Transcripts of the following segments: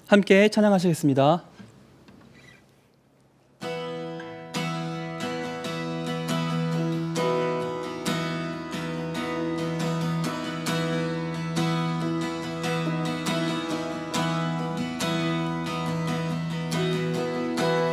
함께 찬양하시겠습니다.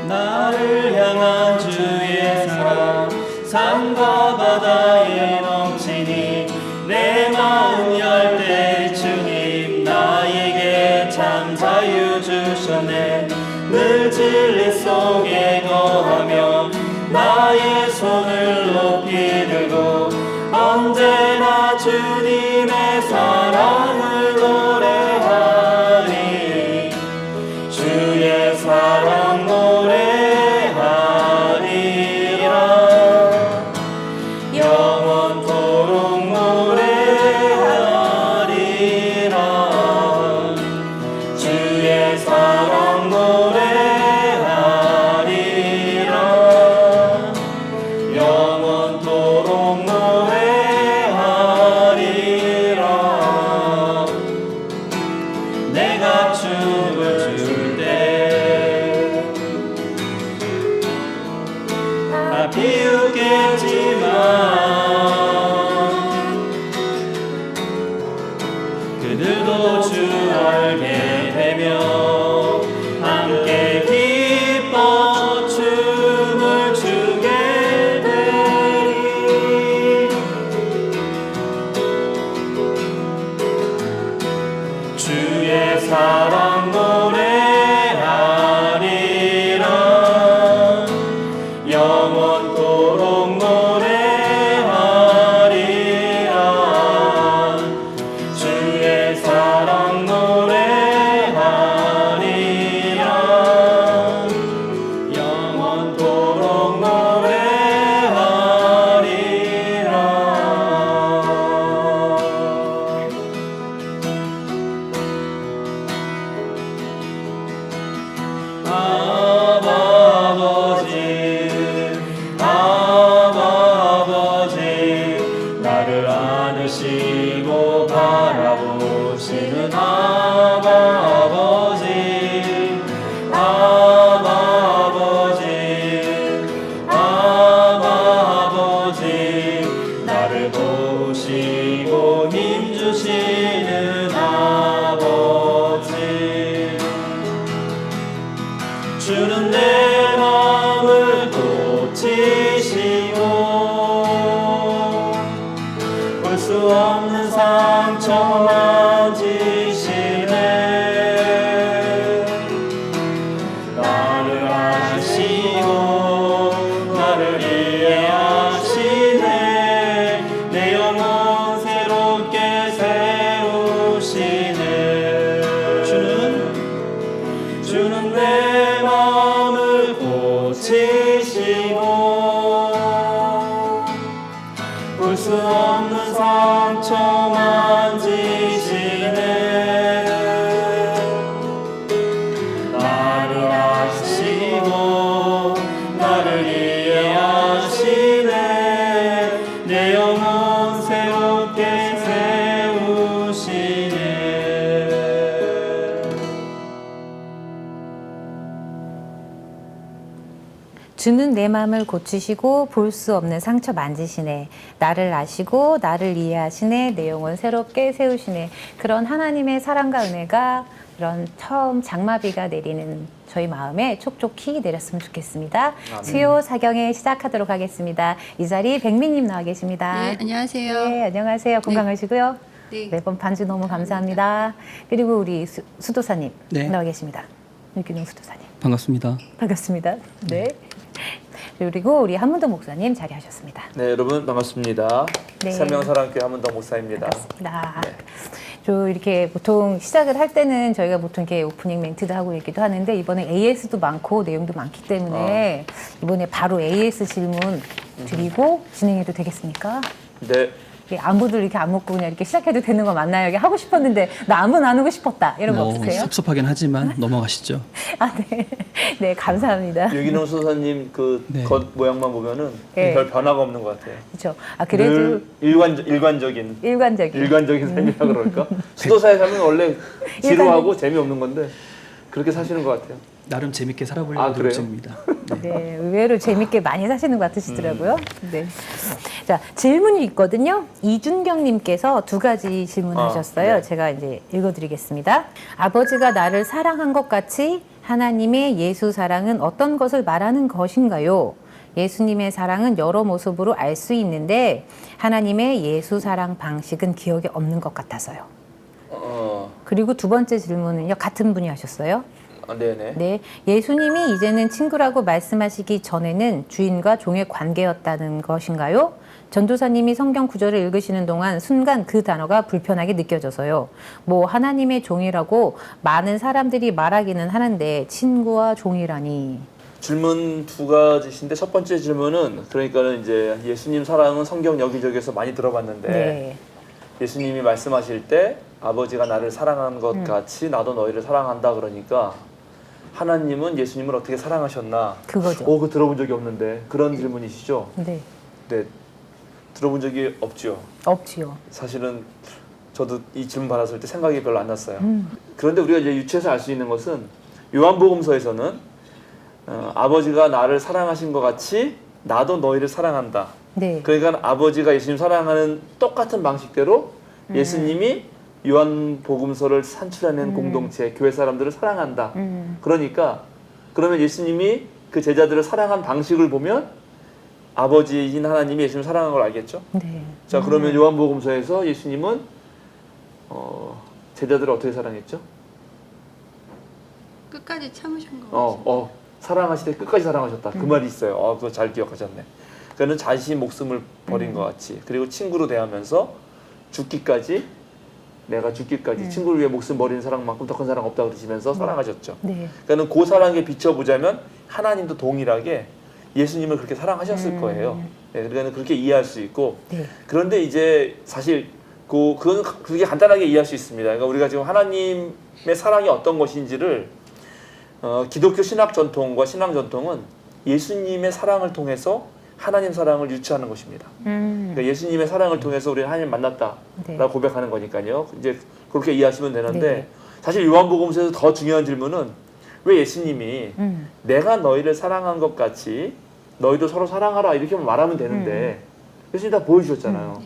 나를 향한 주의 사랑 산과 바다에 넘치니 내 마음 열 때 주님 나에게 참 자유 주셨네. 늘 진리 속에 거하며 나의 손을 높이 들고 언제나 주님의 사랑을 노래하리. 주의 사랑 노래하리라. 영원토록 노래하리라. 주의 사랑 노래하리라. 영원토록 노래하리라. 내가 춤을 출 때 비웃겠지만 그들도 주 알게 되며 함께 기뻐 춤을 추게 되리. 주의 사랑 노래하리라. 영원토록 노래하리라. 주의 사랑 노래하리라. 영원토록 노래하리라. 아버지, 나를 안으시고 바라보시는 아버지, 나를 보시고 힘주시는 아버지. 주는 내 마음을 고치시고 볼 수 없는 상처 만지시네. 나를 아시고 나를 이해하시네. 내 영혼 새롭게 세우시네. 주는 내 마음을 고치시고 볼 수 없는 상처 만지시네. 나를 아시고 나를 이해하시네. 내 영혼 새롭게 세우시네. 주는 내 마음을 고치시고 볼 수 없는 상처 만지시네. 나를 아시고 나를 이해하시네. 내 영혼 새롭게 세우시네. 그런 하나님의 사랑과 은혜가 이런 처음 장마비가 내리는 저희 마음에 촉촉히 내렸으면 좋겠습니다. 수요 사경에 시작하도록 하겠습니다. 이 자리 백민님 나와 계십니다. 네, 안녕하세요. 네, 안녕하세요. 건강하시고요. 네. 매번 반주 너무 감사합니다. 그리고 우리 수도사님 네. 나와 계십니다. 윤균용 수도사님. 반갑습니다. 반갑습니다. 네. 그리고 우리 한문도 목사님 자리하셨습니다. 네, 여러분 반갑습니다. 네. 생명사랑교회 한문도 목사입니다. 반갑습니다. 네. 저 이렇게 보통 시작을 할 때는 저희가 보통 이렇게 오프닝 멘트도 하고 얘기도 하는데 이번에 AS도 많고 내용도 많기 때문에 이번에 바로 AS 질문 드리고 진행해도 되겠습니까? 네, 안부들 이렇게 안 묻고 그냥 이렇게 시작해도 되는 거 맞나요? 이게 하고 싶었는데 나 안부 나누고 싶었다 이런 거 없으세요? 섭섭하긴 하지만 넘어가시죠. 아, 네. 네, 감사합니다. 유기농 수사님 그 네. 겉 모양만 보면은 네. 별 변화가 없는 것 같아요. 그렇죠. 아, 그래도 늘 일관적인 일관적인. 삶이라 그럴까? 수도사에 살면 원래 지루하고 재미없는 건데 그렇게 사시는 것 같아요. 나름 재밌게 살아보려고 아, 노력 그래요? 중입니다. 네. 네, 의외로 재밌게 많이 사시는 것 같으시더라고요. 네. 자, 질문이 있거든요. 이준경님께서 두 가지 질문하셨어요. 네. 제가 이제 읽어드리겠습니다. 아버지가 나를 사랑한 것 같이 하나님의 예수 사랑은 어떤 것을 말하는 것인가요? 예수님의 사랑은 여러 모습으로 알 수 있는데 하나님의 예수 사랑 방식은 기억에 없는 것 같아서요. 그리고 두 번째 질문은요. 같은 분이 하셨어요. 네네. 네, 예수님이 이제는 친구라고 말씀하시기 전에는 주인과 종의 관계였다는 것인가요? 전도사님이 성경 구절을 읽으시는 동안 순간 그 단어가 불편하게 느껴져서요. 뭐 하나님의 종이라고 많은 사람들이 말하기는 하는데 친구와 종이라니. 질문 두 가지신데 첫 번째 질문은 그러니까는 이제 예수님 사랑은 성경 여기저기에서 많이 들어봤는데 네, 예수님이 말씀하실 때 아버지가 나를 사랑한 것 같이 나도 너희를 사랑한다 그러니까 하나님은 예수님을 어떻게 사랑하셨나? 그거죠. 그거 들어본 적이 없는데 그런 질문이시죠? 네, 네, 들어본 적이 없죠. 없지요. 사실은 저도 이 질문 받았을 때 생각이 별로 안 났어요. 그런데 우리가 이제 유추해서 알 수 있는 것은 요한복음서에서는 아버지가 나를 사랑하신 것 같이 나도 너희를 사랑한다. 네, 그러니까 아버지가 예수님 사랑하는 똑같은 방식대로 예수님이 요한복음서를 산출해낸 공동체, 교회 사람들을 사랑한다. 그러니까 그러면 예수님이 그 제자들을 사랑한 방식을 보면 아버지인 하나님이 예수님을 사랑한 걸 알겠죠? 네. 자, 그러면 요한복음서에서 예수님은 제자들을 어떻게 사랑했죠? 끝까지 참으신 거. 사랑하시되 끝까지 사랑하셨다. 그 말이 있어요. 그거 잘 기억하셨네. 그는 자신 목숨을 버린 것 같이. 그리고 친구로 대하면서 내가 죽기까지 친구를 위해 목숨 버리는 사랑만큼 더 큰 사랑 없다 그러시면서 사랑하셨죠. 네. 그러니까 그 사랑에 비춰보자면 하나님도 동일하게 예수님을 그렇게 사랑하셨을 거예요. 네, 그러니까 그렇게 이해할 수 있고 네. 그런데 이제 사실 그건 그렇게 간단하게 이해할 수 있습니다. 그러니까 우리가 지금 하나님의 사랑이 어떤 것인지를 기독교 신학 전통과 신앙 전통은 예수님의 사랑을 통해서 하나님 사랑을 유추하는 것입니다. 그러니까 예수님의 사랑을 통해서 우리는 하나님 만났다라고 네. 고백하는 거니까요. 이제 그렇게 이해하시면 되는데 네. 사실 요한복음서에서 더 중요한 질문은 왜 예수님이 내가 너희를 사랑한 것 같이 너희도 서로 사랑하라 이렇게 말하면 되는데 예수님 다 보여주셨잖아요.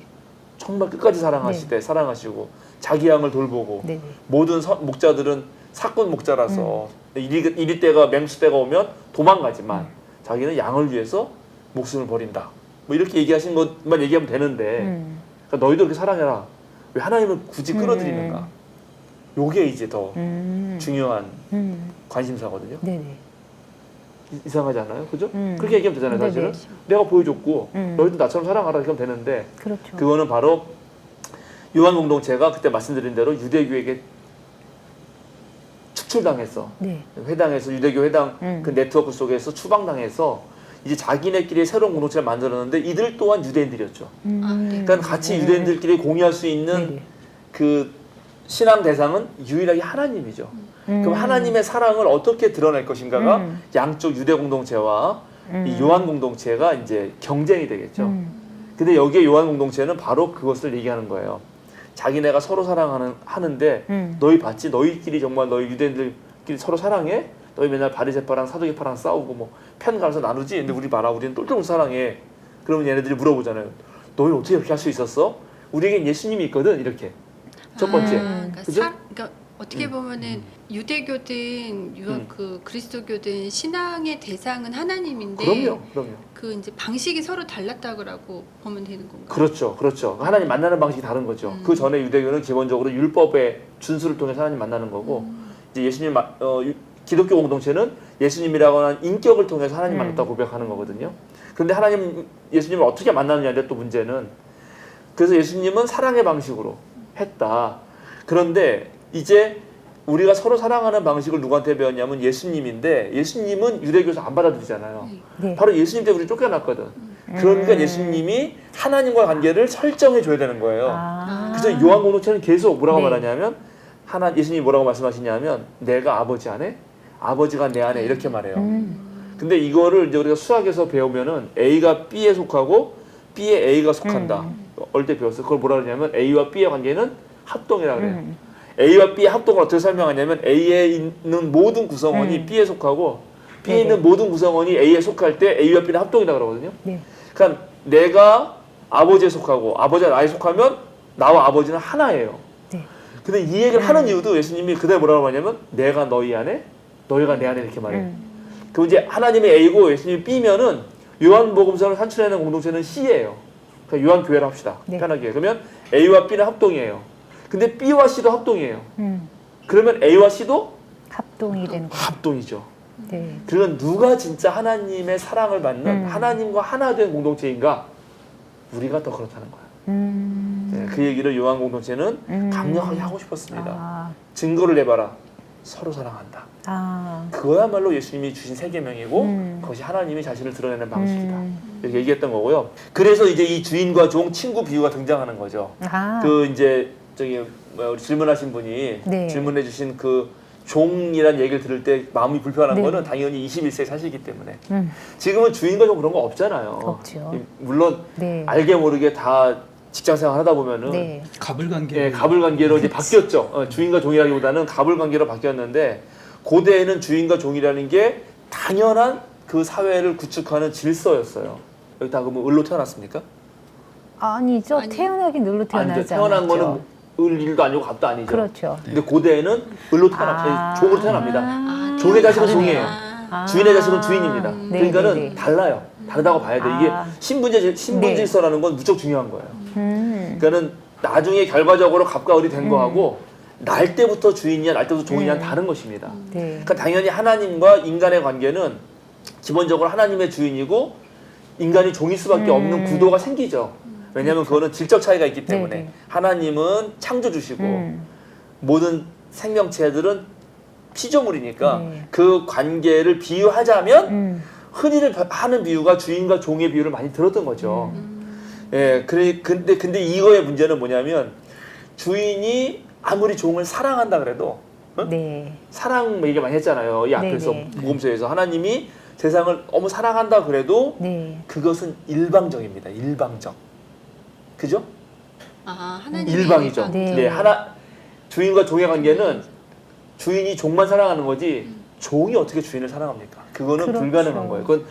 정말 끝까지 사랑하시되 사랑하시고 자기 양을 돌보고 네. 모든 목자들은 사꾼 목자라서 이리 때가 맹수 때가 오면 도망가지만 자기는 양을 위해서 목숨을 버린다. 뭐 이렇게 얘기하신 것만 얘기하면 되는데 그러니까 너희도 이렇게 사랑해라. 왜 하나님을 굳이 끌어들이는가? 요게 이제 더 중요한 관심사거든요. 네네. 이상하지 않아요? 그죠? 그렇게 얘기하면 되잖아요, 사실은. 네네. 내가 보여줬고 너희도 나처럼 사랑하라 이렇게 하면 되는데 그렇죠. 그거는 바로 요한 공동체가 그때 말씀드린 대로 유대교에게 축출당해서 네. 회당에서 유대교 회당 그 네트워크 속에서 추방당해서 이제 자기네끼리 새로운 공동체를 만들었는데 이들 또한 유대인들이었죠. 그러니까 같이 유대인들끼리 공유할 수 있는 네네. 그 신앙 대상은 유일하게 하나님이죠. 그럼 하나님의 사랑을 어떻게 드러낼 것인가가 양쪽 유대 공동체와 이 요한 공동체가 이제 경쟁이 되겠죠. 근데 여기에 요한 공동체는 바로 그것을 얘기하는 거예요. 자기네가 서로 사랑하는데 너희 봤지? 너희끼리 정말 너희 유대인들끼리 서로 사랑해? 너희 맨날 바리새파랑 사두개파랑 싸우고 뭐 편 갈아서 나누지? 근데 우리 봐라, 우리는 똘똘 사랑해. 그러면 얘네들이 물어보잖아요. 너희 어떻게 이렇게 할 수 있었어? 우리에겐 예수님이 있거든. 이렇게 첫 번째. 그러니까, 그죠? 그러니까 어떻게 보면은 유대교든 그 그리스도교든 신앙의 대상은 하나님인데 그럼요. 그 이제 방식이 서로 달랐다고 보면 되는 건가요? 그렇죠. 하나님 만나는 방식이 다른 거죠. 그 전에 유대교는 기본적으로 율법의 준수를 통해서 하나님 만나는 거고 이제 예수님 기독교 공동체는 예수님이라고 하는 인격을 통해서 하나님 만났다고 고백하는 거거든요. 그런데 예수님을 어떻게 만나느냐인데 또 문제는 그래서 예수님은 사랑의 방식으로 했다. 그런데 이제 우리가 서로 사랑하는 방식을 누구한테 배웠냐면 예수님인데 예수님은 유대교에서 안 받아들이잖아요. 네. 바로 예수님 때문에 우리 쫓겨났거든. 그러니까 예수님이 하나님과 관계를 설정해 줘야 되는 거예요. 그래서 요한 공동체는 계속 뭐라고 네. 말하냐면 예수님이 뭐라고 말씀하시냐면 내가 아버지 안에 아버지가 내 안에 이렇게 말해요. 근데 이거를 이제 우리가 수학에서 배우면은 A가 B에 속하고 B에 A가 속한다. 어릴 때 배웠어요. 그걸 뭐라 그러냐면 A와 B의 관계는 합동이라 그래요. A와 B의 합동을 어떻게 설명하냐면 A에 있는 모든 구성원이 B에 속하고 B에 있는 모든 구성원이 A에 속할 때 A와 B는 합동이라고 그러거든요. 네. 그러니까 내가 아버지에 속하고 아버지가 나에 속하면 나와 아버지는 하나예요. 네. 근데 이 얘기를 하는 이유도 예수님이 그대로 뭐라고 하냐면 내가 너희 안에 너희가 내 안에 이렇게 말해요. 그럼 이제 하나님이 A고 예수님이 B면은 요한복음서를 산출하는 공동체는 C예요. 그러니까 요한교회를 합시다. 네. 편하게. 그러면 A와 B는 합동이에요. 근데 B와 C도 합동이에요. 그러면 A와 C도 합동이 되는 거예요. 합동이죠. 네. 그건 누가 진짜 하나님의 사랑을 받는 하나님과 하나 된 공동체인가? 우리가 더 그렇다는 거야. 네, 그 얘기를 요한 공동체는 강력하게 하고 싶었습니다. 아. 증거를 내봐라. 서로 사랑한다. 아. 그거야말로 예수님이 주신 세계명이고 그것이 하나님이 자신을 드러내는 방식이다. 이렇게 얘기했던 거고요. 그래서 이제 이 주인과 종, 친구 비유가 등장하는 거죠. 아. 그 이제 저기 우리 질문하신 분이 네. 질문해주신 그 종이란 얘기를 들을 때 마음이 불편한 네. 거는 당연히 21세기 사시기 때문에 지금은 주인과 종 그런 거 없잖아요. 없죠. 물론 네. 알게 모르게 다 직장생활 하다 보면은 네. 가불관계. 예, 가불관계로 이제 바뀌었죠. 주인과 종이라기보다는 가불관계로 바뀌었는데 고대에는 주인과 종이라는 게 당연한 그 사회를 구축하는 질서였어요. 여기 다 그러면 을로 태어났습니까? 아니죠. 아니. 태어나긴 늘로 아니죠. 태어나지 태어난 않았죠. 거는 을 일도 아니고 갑도 아니죠. 그렇죠. 근데 고대에는 을로 종으로 태어납니다. 아, 종의 자식은 다르네요. 종이에요. 아. 주인의 자식은 주인입니다. 네, 그러니까는 네, 네. 달라요. 다르다고 봐야 돼. 이게 아. 신분질서라는 건 무척 중요한 거예요. 그러니까는 나중에 결과적으로 갑과 을이 된 거하고 날 때부터 주인이야, 날 때부터 종이냐는 다른 것입니다. 네. 그러니까 당연히 하나님과 인간의 관계는 기본적으로 하나님의 주인이고 인간이 종일 수밖에 없는 구도가 생기죠. 왜냐하면 그거는 질적 차이가 있기 때문에 네네. 하나님은 창조주시고 모든 생명체들은 피조물이니까 네. 그 관계를 비유하자면 흔히들 하는 비유가 주인과 종의 비유를 많이 들었던 거죠. 예, 근데 이거의 문제는 뭐냐면 주인이 아무리 종을 사랑한다 그래도 네. 사랑 얘기 많이 했잖아요. 이 앞에서 네네. 복음서에서 하나님이 세상을 너무 사랑한다 그래도 네. 그것은 일방적입니다. 일방적. 그죠? 아, 하나님 일방이죠. 네. 네, 주인과 종의 관계는 주인이 종만 사랑하는 거지 종이 어떻게 주인을 사랑합니까? 그거는 그렇죠. 불가능한 거예요. 그건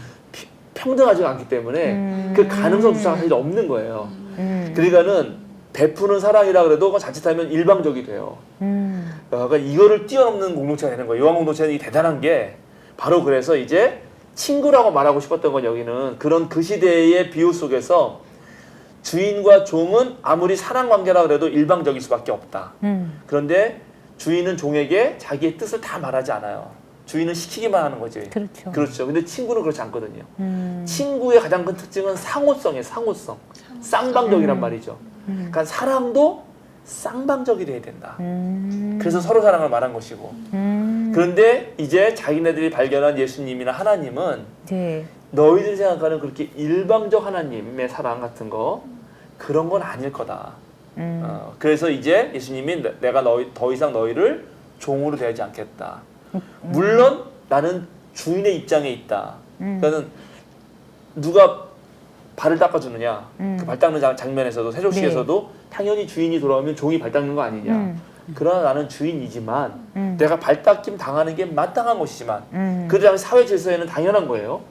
평등하지 않기 때문에 그 가능성조차가 사실 없는 거예요. 그러니까는 베푸는 사랑이라 그래도 그건 자칫하면 일방적이 돼요. 그러니까 이거를 뛰어넘는 공동체가 되는 거예요. 요한 공동체는 이 대단한 게 바로 그래서 이제 친구라고 말하고 싶었던 건 여기는 그런 그 시대의 비유 속에서 주인과 종은 아무리 사랑 관계라 그래도 일방적일 수밖에 없다. 그런데 주인은 종에게 자기의 뜻을 다 말하지 않아요. 주인은 시키기만 하는 거지. 그렇죠. 그렇죠. 근데 친구는 그렇지 않거든요. 친구의 가장 큰 특징은 상호성이에요. 상호성. 쌍방적이란 말이죠. 그러니까 사랑도 쌍방적이 돼야 된다. 그래서 서로 사랑을 말한 것이고. 그런데 이제 자기네들이 발견한 예수님이나 하나님은 네. 너희들이 생각하는 그렇게 일방적 하나님의 사랑 같은 거 그런 건 아닐 거다. 그래서 이제 예수님이 내가 더 이상 너희를 종으로 대하지 않겠다. 물론 나는 주인의 입장에 있다. 그러니까는 누가 발을 닦아주느냐. 그 발 닦는 장면에서도 세족시에서도 당연히 주인이 돌아오면 종이 발 닦는 거 아니냐. 그러나 나는 주인이지만 내가 발 닦임 당하는 게 마땅한 것이지만 그 당시 사회 질서에는 당연한 거예요.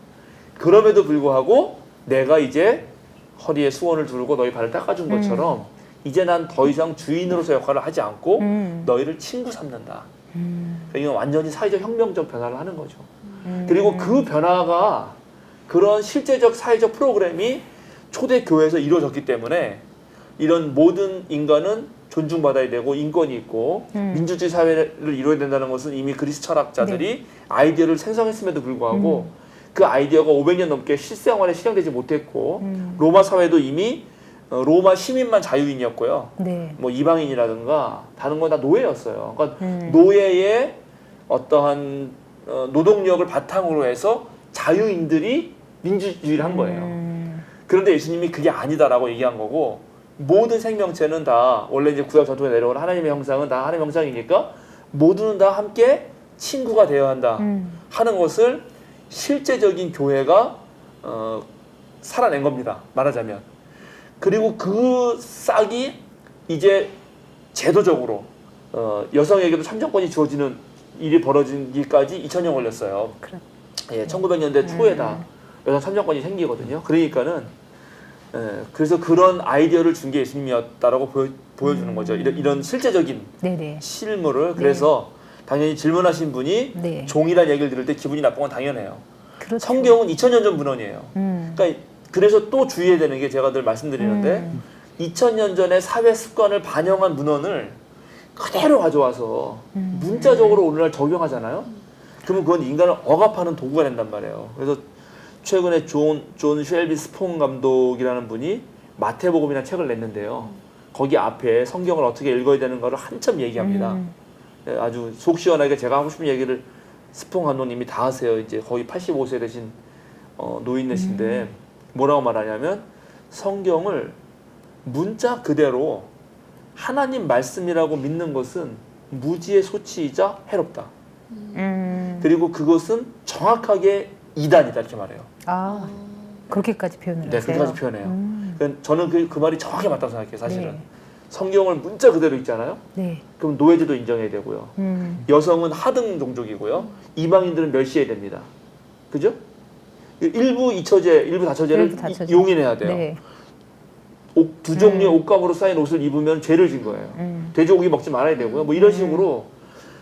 그럼에도 불구하고 내가 이제 허리에 수건을 두르고 너희 발을 닦아준 것처럼 이제 난 더 이상 주인으로서 역할을 하지 않고 너희를 친구 삼는다. 그러니까 이건 완전히 사회적 혁명적 변화를 하는 거죠. 그리고 그 변화가 그런 실제적 사회적 프로그램이 초대 교회에서 이루어졌기 때문에 이런 모든 인간은 존중받아야 되고 인권이 있고 민주주의 사회를 이루어야 된다는 것은 이미 그리스 철학자들이 아이디어를 생성했음에도 불구하고 그 아이디어가 500년 넘게 실생활에 실행되지 못했고 로마 사회도 이미 로마 시민만 자유인이었고요. 네. 뭐 이방인이라든가 다른 건 다 노예였어요. 그러니까 노예의 어떠한 노동력을 바탕으로 해서 자유인들이 민주주의를 한 거예요. 그런데 예수님이 그게 아니다라고 얘기한 거고 모든 생명체는 다 원래 이제 구약 전통에 내려온 하나님의 형상은 다 하나님의 형상이니까 모두는 다 함께 친구가 되어야 한다 하는 것을 실제적인 교회가 살아낸 겁니다. 말하자면. 그리고 그 싹이 이제 제도적으로 여성에게도 참정권이 주어지는 일이 벌어지기까지 2000년 걸렸어요. 그렇. 예, 1900년대 초에다 여성 참정권이 생기거든요. 그러니까는 그래서 그런 아이디어를 준 게 예수님이었다라고 보여주는 거죠. 이런 실제적인 네네. 실물을. 그래서 당연히 질문하신 분이 네. 종이란 얘기를 들을 때 기분이 나쁜 건 당연해요. 그렇죠. 성경은 2000년 전 문헌이에요. 그러니까 그래서 또 주의해야 되는 게 제가 늘 말씀드리는데 2000년 전의 사회 습관을 반영한 문헌을 그대로 가져와서 문자적으로 오늘날 적용하잖아요. 그러면 그건 인간을 억압하는 도구가 된단 말이에요. 그래서 최근에 존 쉘비 스폰 감독이라는 분이 마태복음이라는 책을 냈는데요. 거기 앞에 성경을 어떻게 읽어야 되는 거를 한참 얘기합니다. 아주 속 시원하게 제가 하고 싶은 얘기를 스폰 감독님이 다 하세요. 이제 거의 85세 되신 노인네신데 뭐라고 말하냐면 성경을 문자 그대로 하나님 말씀이라고 믿는 것은 무지의 소치이자 해롭다. 그리고 그것은 정확하게 이단이다 이렇게 말해요. 아, 그렇게까지 표현을 네, 하세요? 그렇게까지 표현해요. 그러니까 저는 그 말이 정확히 맞다고 생각해요. 사실은. 네. 성경을 문자 그대로 읽잖아요. 네. 그럼 노예제도 인정해야 되고요. 여성은 하등 종족이고요. 이방인들은 멸시해야 됩니다. 그죠? 일부 이처제, 일부 다처제를 용인해야 돼요. 네. 두 종류의 옷감으로 쌓인 옷을 입으면 죄를 진 거예요. 돼지고기 먹지 말아야 되고요. 뭐 이런 식으로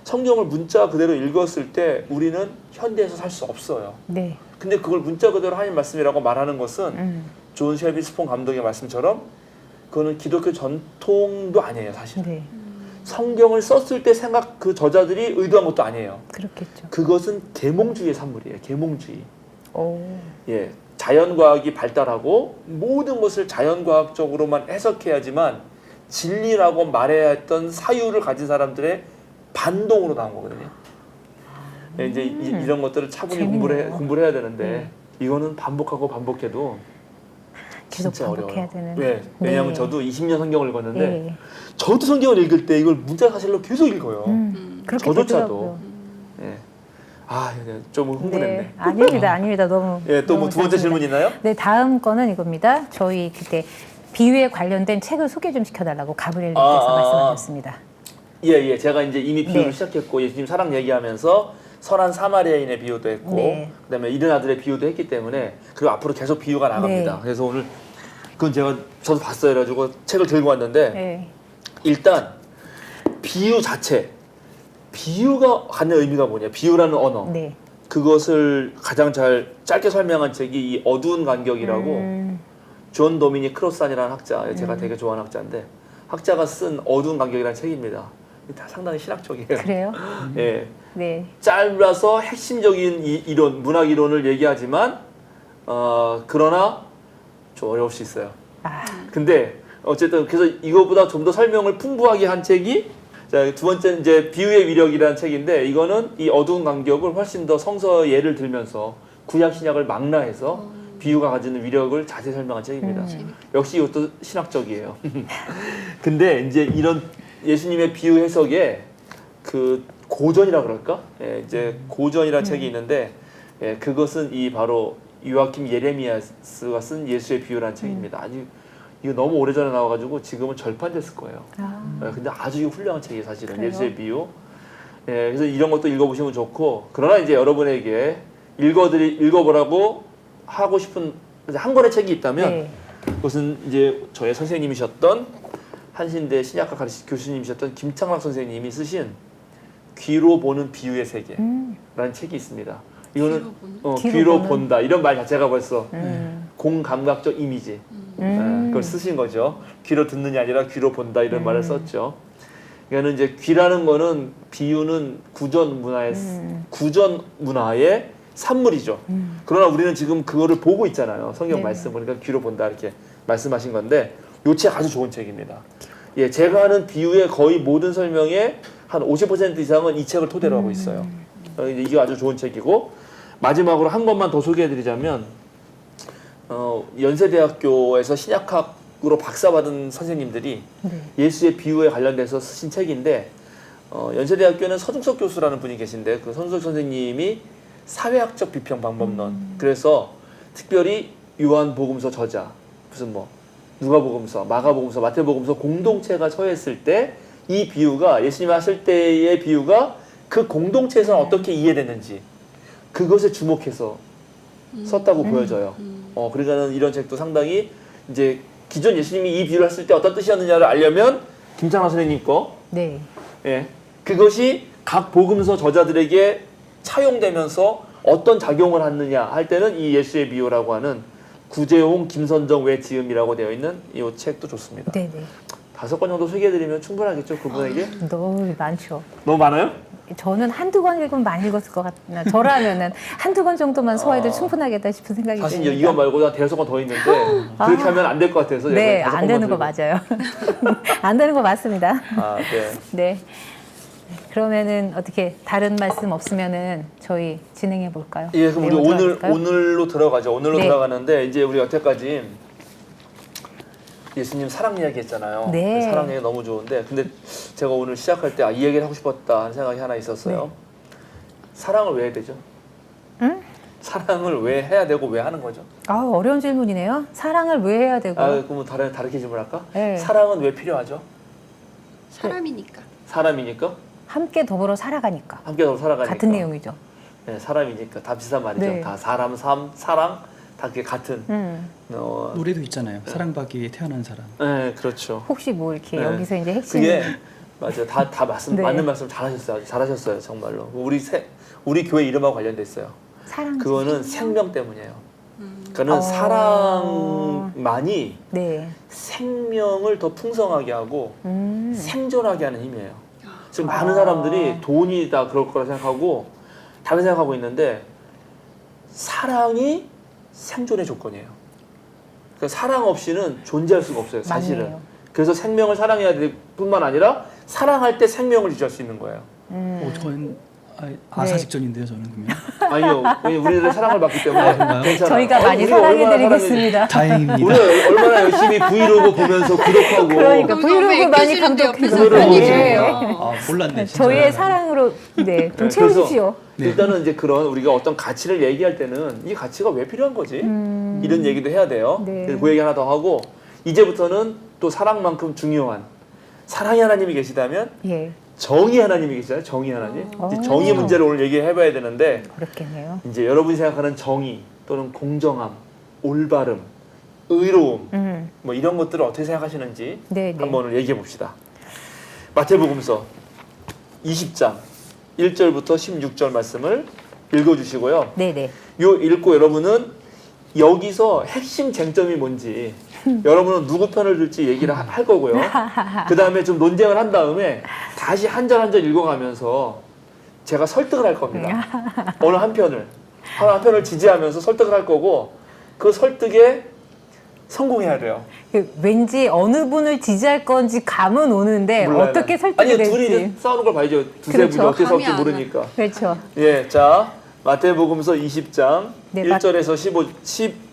성경을 문자 그대로 읽었을 때 우리는 현대에서 살 수 없어요. 네. 근데 그걸 문자 그대로 하나님 말씀이라고 말하는 것은 존 쉘비 스폰 감독의 말씀처럼 그거는 기독교 전통도 아니에요, 사실. 네. 성경을 썼을 때 그 저자들이 의도한 것도 아니에요. 그렇겠죠. 그것은 계몽주의의 산물이에요. 계몽주의. 오. 예, 자연과학이 발달하고 모든 것을 자연과학적으로만 해석해야지만 진리라고 말해야 했던 사유를 가진 사람들의 반동으로 나온 거거든요. 예, 이제 이런 것들을 차분히 공부를 해야 되는데 이거는 반복하고 반복해도 계속 진짜 반복해야 어려워요. 되는. 네, 왜냐하면 네. 저도 20년 성경을 읽었는데 네. 저도 성경을 읽을 때 이걸 문자 사실로 계속 읽어요. 그렇게 저조차도. 되더라고요. 예. 아, 좀 흥분했네. 네. 아닙니다. 너무. 예, 또 뭐 두 번째 감사합니다. 질문 있나요? 네, 다음 거는 이겁니다. 저희 그때 비유에 관련된 책을 소개 좀 시켜달라고 가브리엘님께서 말씀하셨습니다. 예. 제가 이제 이미 비유를 네. 시작했고 예수님 사랑 얘기하면서 선한 사마리아인의 비유도 했고 네. 그다음에 이른 아들의 비유도 했기 때문에 그리고 앞으로 계속 비유가 나갑니다. 네. 그래서 오늘 그건 저도 봤어요. 그래가지고 책을 들고 왔는데 네. 일단 비유 자체 비유가 갖는 의미가 뭐냐? 비유라는 언어. 네. 그것을 가장 잘 짧게 설명한 책이 이 어두운 간격이라고 존 도미닉 크로산이라는 학자, 제가 되게 좋아하는 학자인데 학자가 쓴 어두운 간격이라는 책입니다. 다 상당히 신학적이에요. 그래요? 예, 네. 짧아서 핵심적인 이론, 문학 이론을 얘기하지만 그러나 좀 어려울 수 있어요. 아, 근데 어쨌든 그래서 이거보다 좀 더 설명을 풍부하게 한 책이 자, 두 번째는 이제 비유의 위력이라는 책인데 이거는 이 어두운 간격을 훨씬 더 성서 예를 들면서 구약 신약을 망라해서 비유가 가지는 위력을 자세히 설명한 책입니다. 역시 이것도 신학적이에요. 근데 이제 이런 예수님의 비유 해석에 그 고전이라 그럴까? 예, 이제 고전이라는 책이 있는데 예, 그것은 이 바로 요아킴 예레미야스가 쓴 예수의 비유라는 책입니다. 아주 이거 너무 오래전에 나와가지고 지금은 절판됐을 거예요. 예, 근데 아주 훌륭한 책이에요, 사실은. 그래요? 예수의 비유. 예, 그래서 이런 것도 읽어보시면 좋고 그러나 이제 여러분에게 읽어보라고 하고 싶은 한 권의 책이 있다면 네. 그것은 이제 저의 선생님이셨던 한신대 신약과 교수님이셨던 김창락 선생님이 쓰신 귀로 보는 비유의 세계라는 책이 있습니다. 이거는 귀로 본다 이런 말 자체가 벌써 공감각적 이미지 그걸 쓰신 거죠. 귀로 듣느냐 아니라 귀로 본다 이런 말을 썼죠. 그러니까 이제 귀라는 거는 비유는 구전 문화의 산물이죠. 그러나 우리는 지금 그거를 보고 있잖아요. 성경 말씀 보니까 귀로 본다 이렇게 말씀하신 건데 이 책 아주 좋은 책입니다. 예, 제가 하는 비유의 거의 모든 설명의 한 50% 이상은 이 책을 토대로 하고 있어요. 이게 아주 좋은 책이고 마지막으로 한 것만 더 소개해드리자면 연세대학교에서 신약학으로 박사받은 선생님들이 예수의 비유에 관련돼서 쓰신 책인데 연세대학교는 서중석 교수라는 분이 계신데 그 서중석 선생님이 사회학적 비평 방법론 그래서 특별히 요한복음서 저자 무슨 뭐 누가복음서, 마가복음서, 마태복음서 공동체가 처했을 때 이 비유가 예수님이 하실 때의 비유가 그 공동체에서 어떻게 이해됐는지 그것에 주목해서 썼다고 보여져요. 그러니까는 이런 책도 상당히 이제 기존 예수님이 이 비유를 했을 때 어떤 뜻이었느냐를 알려면 김창환 선생님 거, 네. 예, 그것이 각 복음서 저자들에게 차용되면서 어떤 작용을 하느냐 할 때는 이 예수의 비유라고 하는 구재홍, 김선정 외지음이라고 되어 있는 이 책도 좋습니다. 네네. 5권 정도 소개해드리면 충분하겠죠, 그분에게? 너무 많죠. 너무 많아요? 저는 한두 권 읽으면 많이 읽었을 것 같나. 저라면은 한두 권 정도만 소화해도 충분하겠다 싶은 생각이 사실 듭니다. 이거 말고 한 대여섯 권 더 있는데 그렇게 하면 안 될 것 같아서 네, 제가 안 되는 거 맞아요. 안 되는 거 맞습니다. 아, 네. 네. 그러면은 어떻게 다른 말씀 없으면은 저희 진행해 볼까요? 예, 그럼 우리 내용 들어갈까요? 오늘로 들어가죠. 오늘로 네. 들어가는데 이제 우리 여태까지 예수님 사랑 이야기 했잖아요. 네. 사랑 이야기 너무 좋은데 근데 제가 오늘 시작할 때 이 얘기를 하고 싶었다 하는 생각이 하나 있었어요. 네. 사랑을 왜 해야 되죠? 응? 사랑을 왜 해야 되고 왜 하는 거죠? 아, 어려운 질문이네요. 사랑을 왜 해야 되고? 그러면 다르게 질문할까? 네. 사랑은 왜 필요하죠? 사람이니까. 사람이니까? 함께 더불어 살아가니까. 함께 더 살아가니까. 같은 내용이죠. 네, 사람이니까 다 비슷한 말이죠. 네. 다 사람, 사랑 다 그게 같은. 노래도 있잖아요. 사랑받기 위해 태어난 사람. 네, 그렇죠. 혹시 뭐 이렇게 네. 여기서 이제 핵심 그게 맞아요. 다 네. 맞는 말씀 잘하셨어요. 잘하셨어요, 정말로. 우리 교회 이름하고 관련돼 있어요. 사랑. 그거는 생명 때문이에요. 그러니까는 사랑만이 네. 생명을 더 풍성하게 하고 생존하게 하는 힘이에요. 지금 아. 많은 사람들이 돈이 다 그럴 거라 생각하고 다른 생각하고 있는데 사랑이 생존의 조건이에요. 그러니까 사랑 없이는 존재할 수가 없어요, 사실은. 맞네요. 그래서 생명을 사랑해야 될 뿐만 아니라 사랑할 때 생명을 유지할 수 있는 거예요. 저는 아사직전인데요, 저는 그러면. 아니요, 왜냐면 우리는 사랑을 받기 때문에 그런가요? 괜찮아요. 저희가 많이 우리가 얼마나 사랑해드리겠습니다. 다행입니다. 우리가 얼마나 열심히 브이로그 보면서 구독하고 그러니까 그거 브이로그 왜 많이 교수님도 감독해서 옆에서 그거를 예. 보시니까. 몰랐네. 진짜. 저희의 사랑으로 네, 좀 네, 채워주시오. 네. 일단은 이제 그런 우리가 어떤 가치를 얘기할 때는 이 가치가 왜 필요한 거지? 이런 얘기도 해야 돼요. 네. 그래서 그 얘기 하나 더 하고 이제부터는 또 사랑만큼 중요한 사랑의 하나님이 계시다면 예, 정의 하나님이 계시잖아요. 정의 하나님. 이제 오. 정의 문제를 오늘 얘기해봐야 되는데 그렇겠네요. 이제 여러분이 생각하는 정의 또는 공정함, 올바름, 의로움 뭐 이런 것들을 어떻게 생각하시는지 네, 네. 한번 오늘 얘기해 봅시다. 마태복음서 20장 1절부터 16절 말씀을 읽어주시고요. 네, 네. 요 읽고 여러분은 여기서 핵심 쟁점이 뭔지 여러분은 누구 편을 들지 얘기를 할 거고요. 그 다음에 좀 논쟁을 한 다음에 다시 한 절 한 절 읽어가면서 제가 설득을 할 겁니다. 어느 한 편을 지지하면서 설득을 할 거고 그 설득에 성공해야 돼요. 왠지 어느 분을 지지할 건지 감은 오는데 몰라요. 어떻게 설득이 아니 될지. 둘이 이제 싸우는 걸 봐야죠. 두세 그렇죠. 분이 어떻게 싸울지 감이 안 모르니까. 그렇죠. 예, 자 마태복음서 20장 네, 1절에서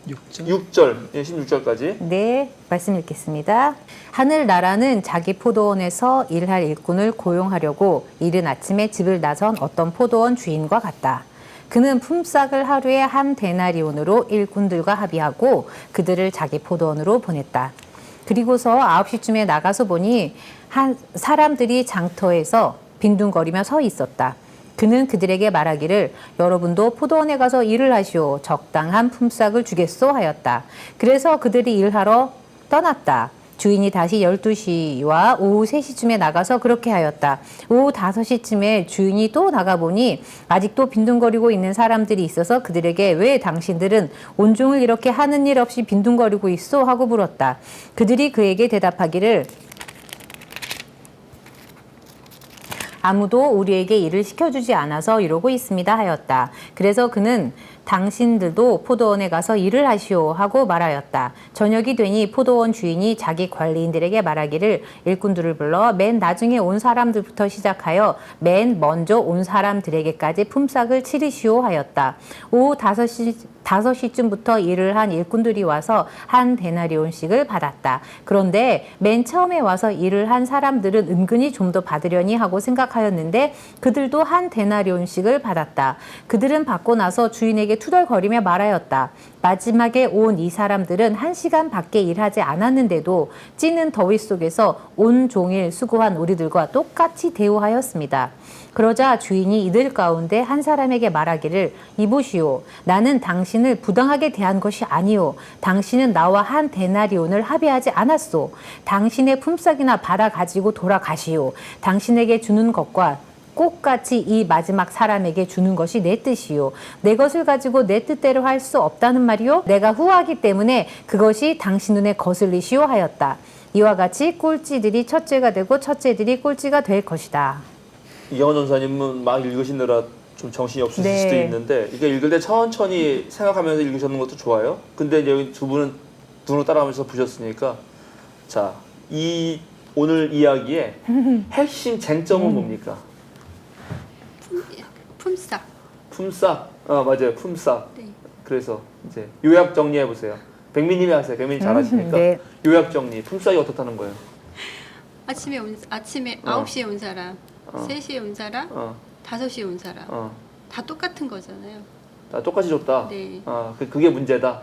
16절, 예, 16절까지. 네, 말씀 읽겠습니다. 하늘나라는 자기 포도원에서 일할 일꾼을 고용하려고 이른 아침에 집을 나선 어떤 포도원 주인과 같다. 그는 품삯을 하루에 한 데나리온으로 일꾼들과 합의하고 그들을 자기 포도원으로 보냈다. 그리고서 9시쯤에 나가서 보니 한 사람들이 장터에서 빈둥거리며 서 있었다. 그는 그들에게 말하기를 여러분도 포도원에 가서 일을 하시오. 적당한 품삯을 주겠소 하였다. 그래서 그들이 일하러 떠났다. 주인이 다시 12시와 오후 3시쯤에 나가서 그렇게 하였다. 오후 5시쯤에 주인이 또 나가보니 아직도 빈둥거리고 있는 사람들이 있어서 그들에게 왜 당신들은 온종일 이렇게 하는 일 없이 빈둥거리고 있어? 하고 물었다. 그들이 그에게 대답하기를 아무도 우리에게 일을 시켜주지 않아서 이러고 있습니다 하였다. 그래서 그는 당신들도 포도원에 가서 일을 하시오 하고 말하였다. 저녁이 되니 포도원 주인이 자기 관리인들에게 말하기를 일꾼들을 불러 맨 나중에 온 사람들부터 시작하여 맨 먼저 온 사람들에게까지 품삯을 치르시오 하였다. 오후 5시쯤부터 일을 한 일꾼들이 와서 한 데나리온씩을 받았다. 그런데 맨 처음에 와서 일을 한 사람들은 은근히 좀 더 받으려니 하고 생각하였는데 그들도 한 데나리온씩을 받았다. 그들은 받고 나서 주인에게 당신에게 투덜거리며 말하였다. 마지막에 온 이 사람들은 1시간 밖에 일하지 않았는데도 찌는 더위 속에서 온종일 수고한 우리들과 똑같이 대우하였습니다. 그러자 주인이 이들 가운데 한 사람에게 말하기를 이보시오. 나는 당신을 부당하게 대한 것이 아니오. 당신은 나와 한 데나리온을 합의하지 않았소. 당신의 품삯이나 받아 가지고 돌아가시오. 당신에게 주는 것과 똑같이 이 마지막 사람에게 주는 것이 내 뜻이요. 내 것을 가지고 내 뜻대로 할 수 없다는 말이요. 내가 후하기 때문에 그것이 당신 눈에 거슬리시오 하였다. 이와 같이 꼴찌들이 첫째가 되고 첫째들이 꼴찌가 될 것이다. 이영원 전사님은 막 읽으시느라 좀 정신이 없으실 네. 수도 있는데 이거 읽을 때 천천히 생각하면서 읽으셨는 것도 좋아요. 근데 이제 여기 두 분은 눈으로 따라가면서 보셨으니까 자, 이 오늘 이야기의 핵심 쟁점은 뭡니까? 품삯. 품삯. 맞아요. 품삯. 네. 그래서 이제 요약 정리해 보세요. 백미님이 하세요. 백미님 잘하시니까. 네. 요약 정리. 품삯이 어떻다는 거예요? 아침에 9시에 온 사람, 어. 3시에 온 사람, 어, 5시에 온 사람 어. 다 똑같은 거잖아요. 다 똑같이 줬다. 네. 그게 문제다.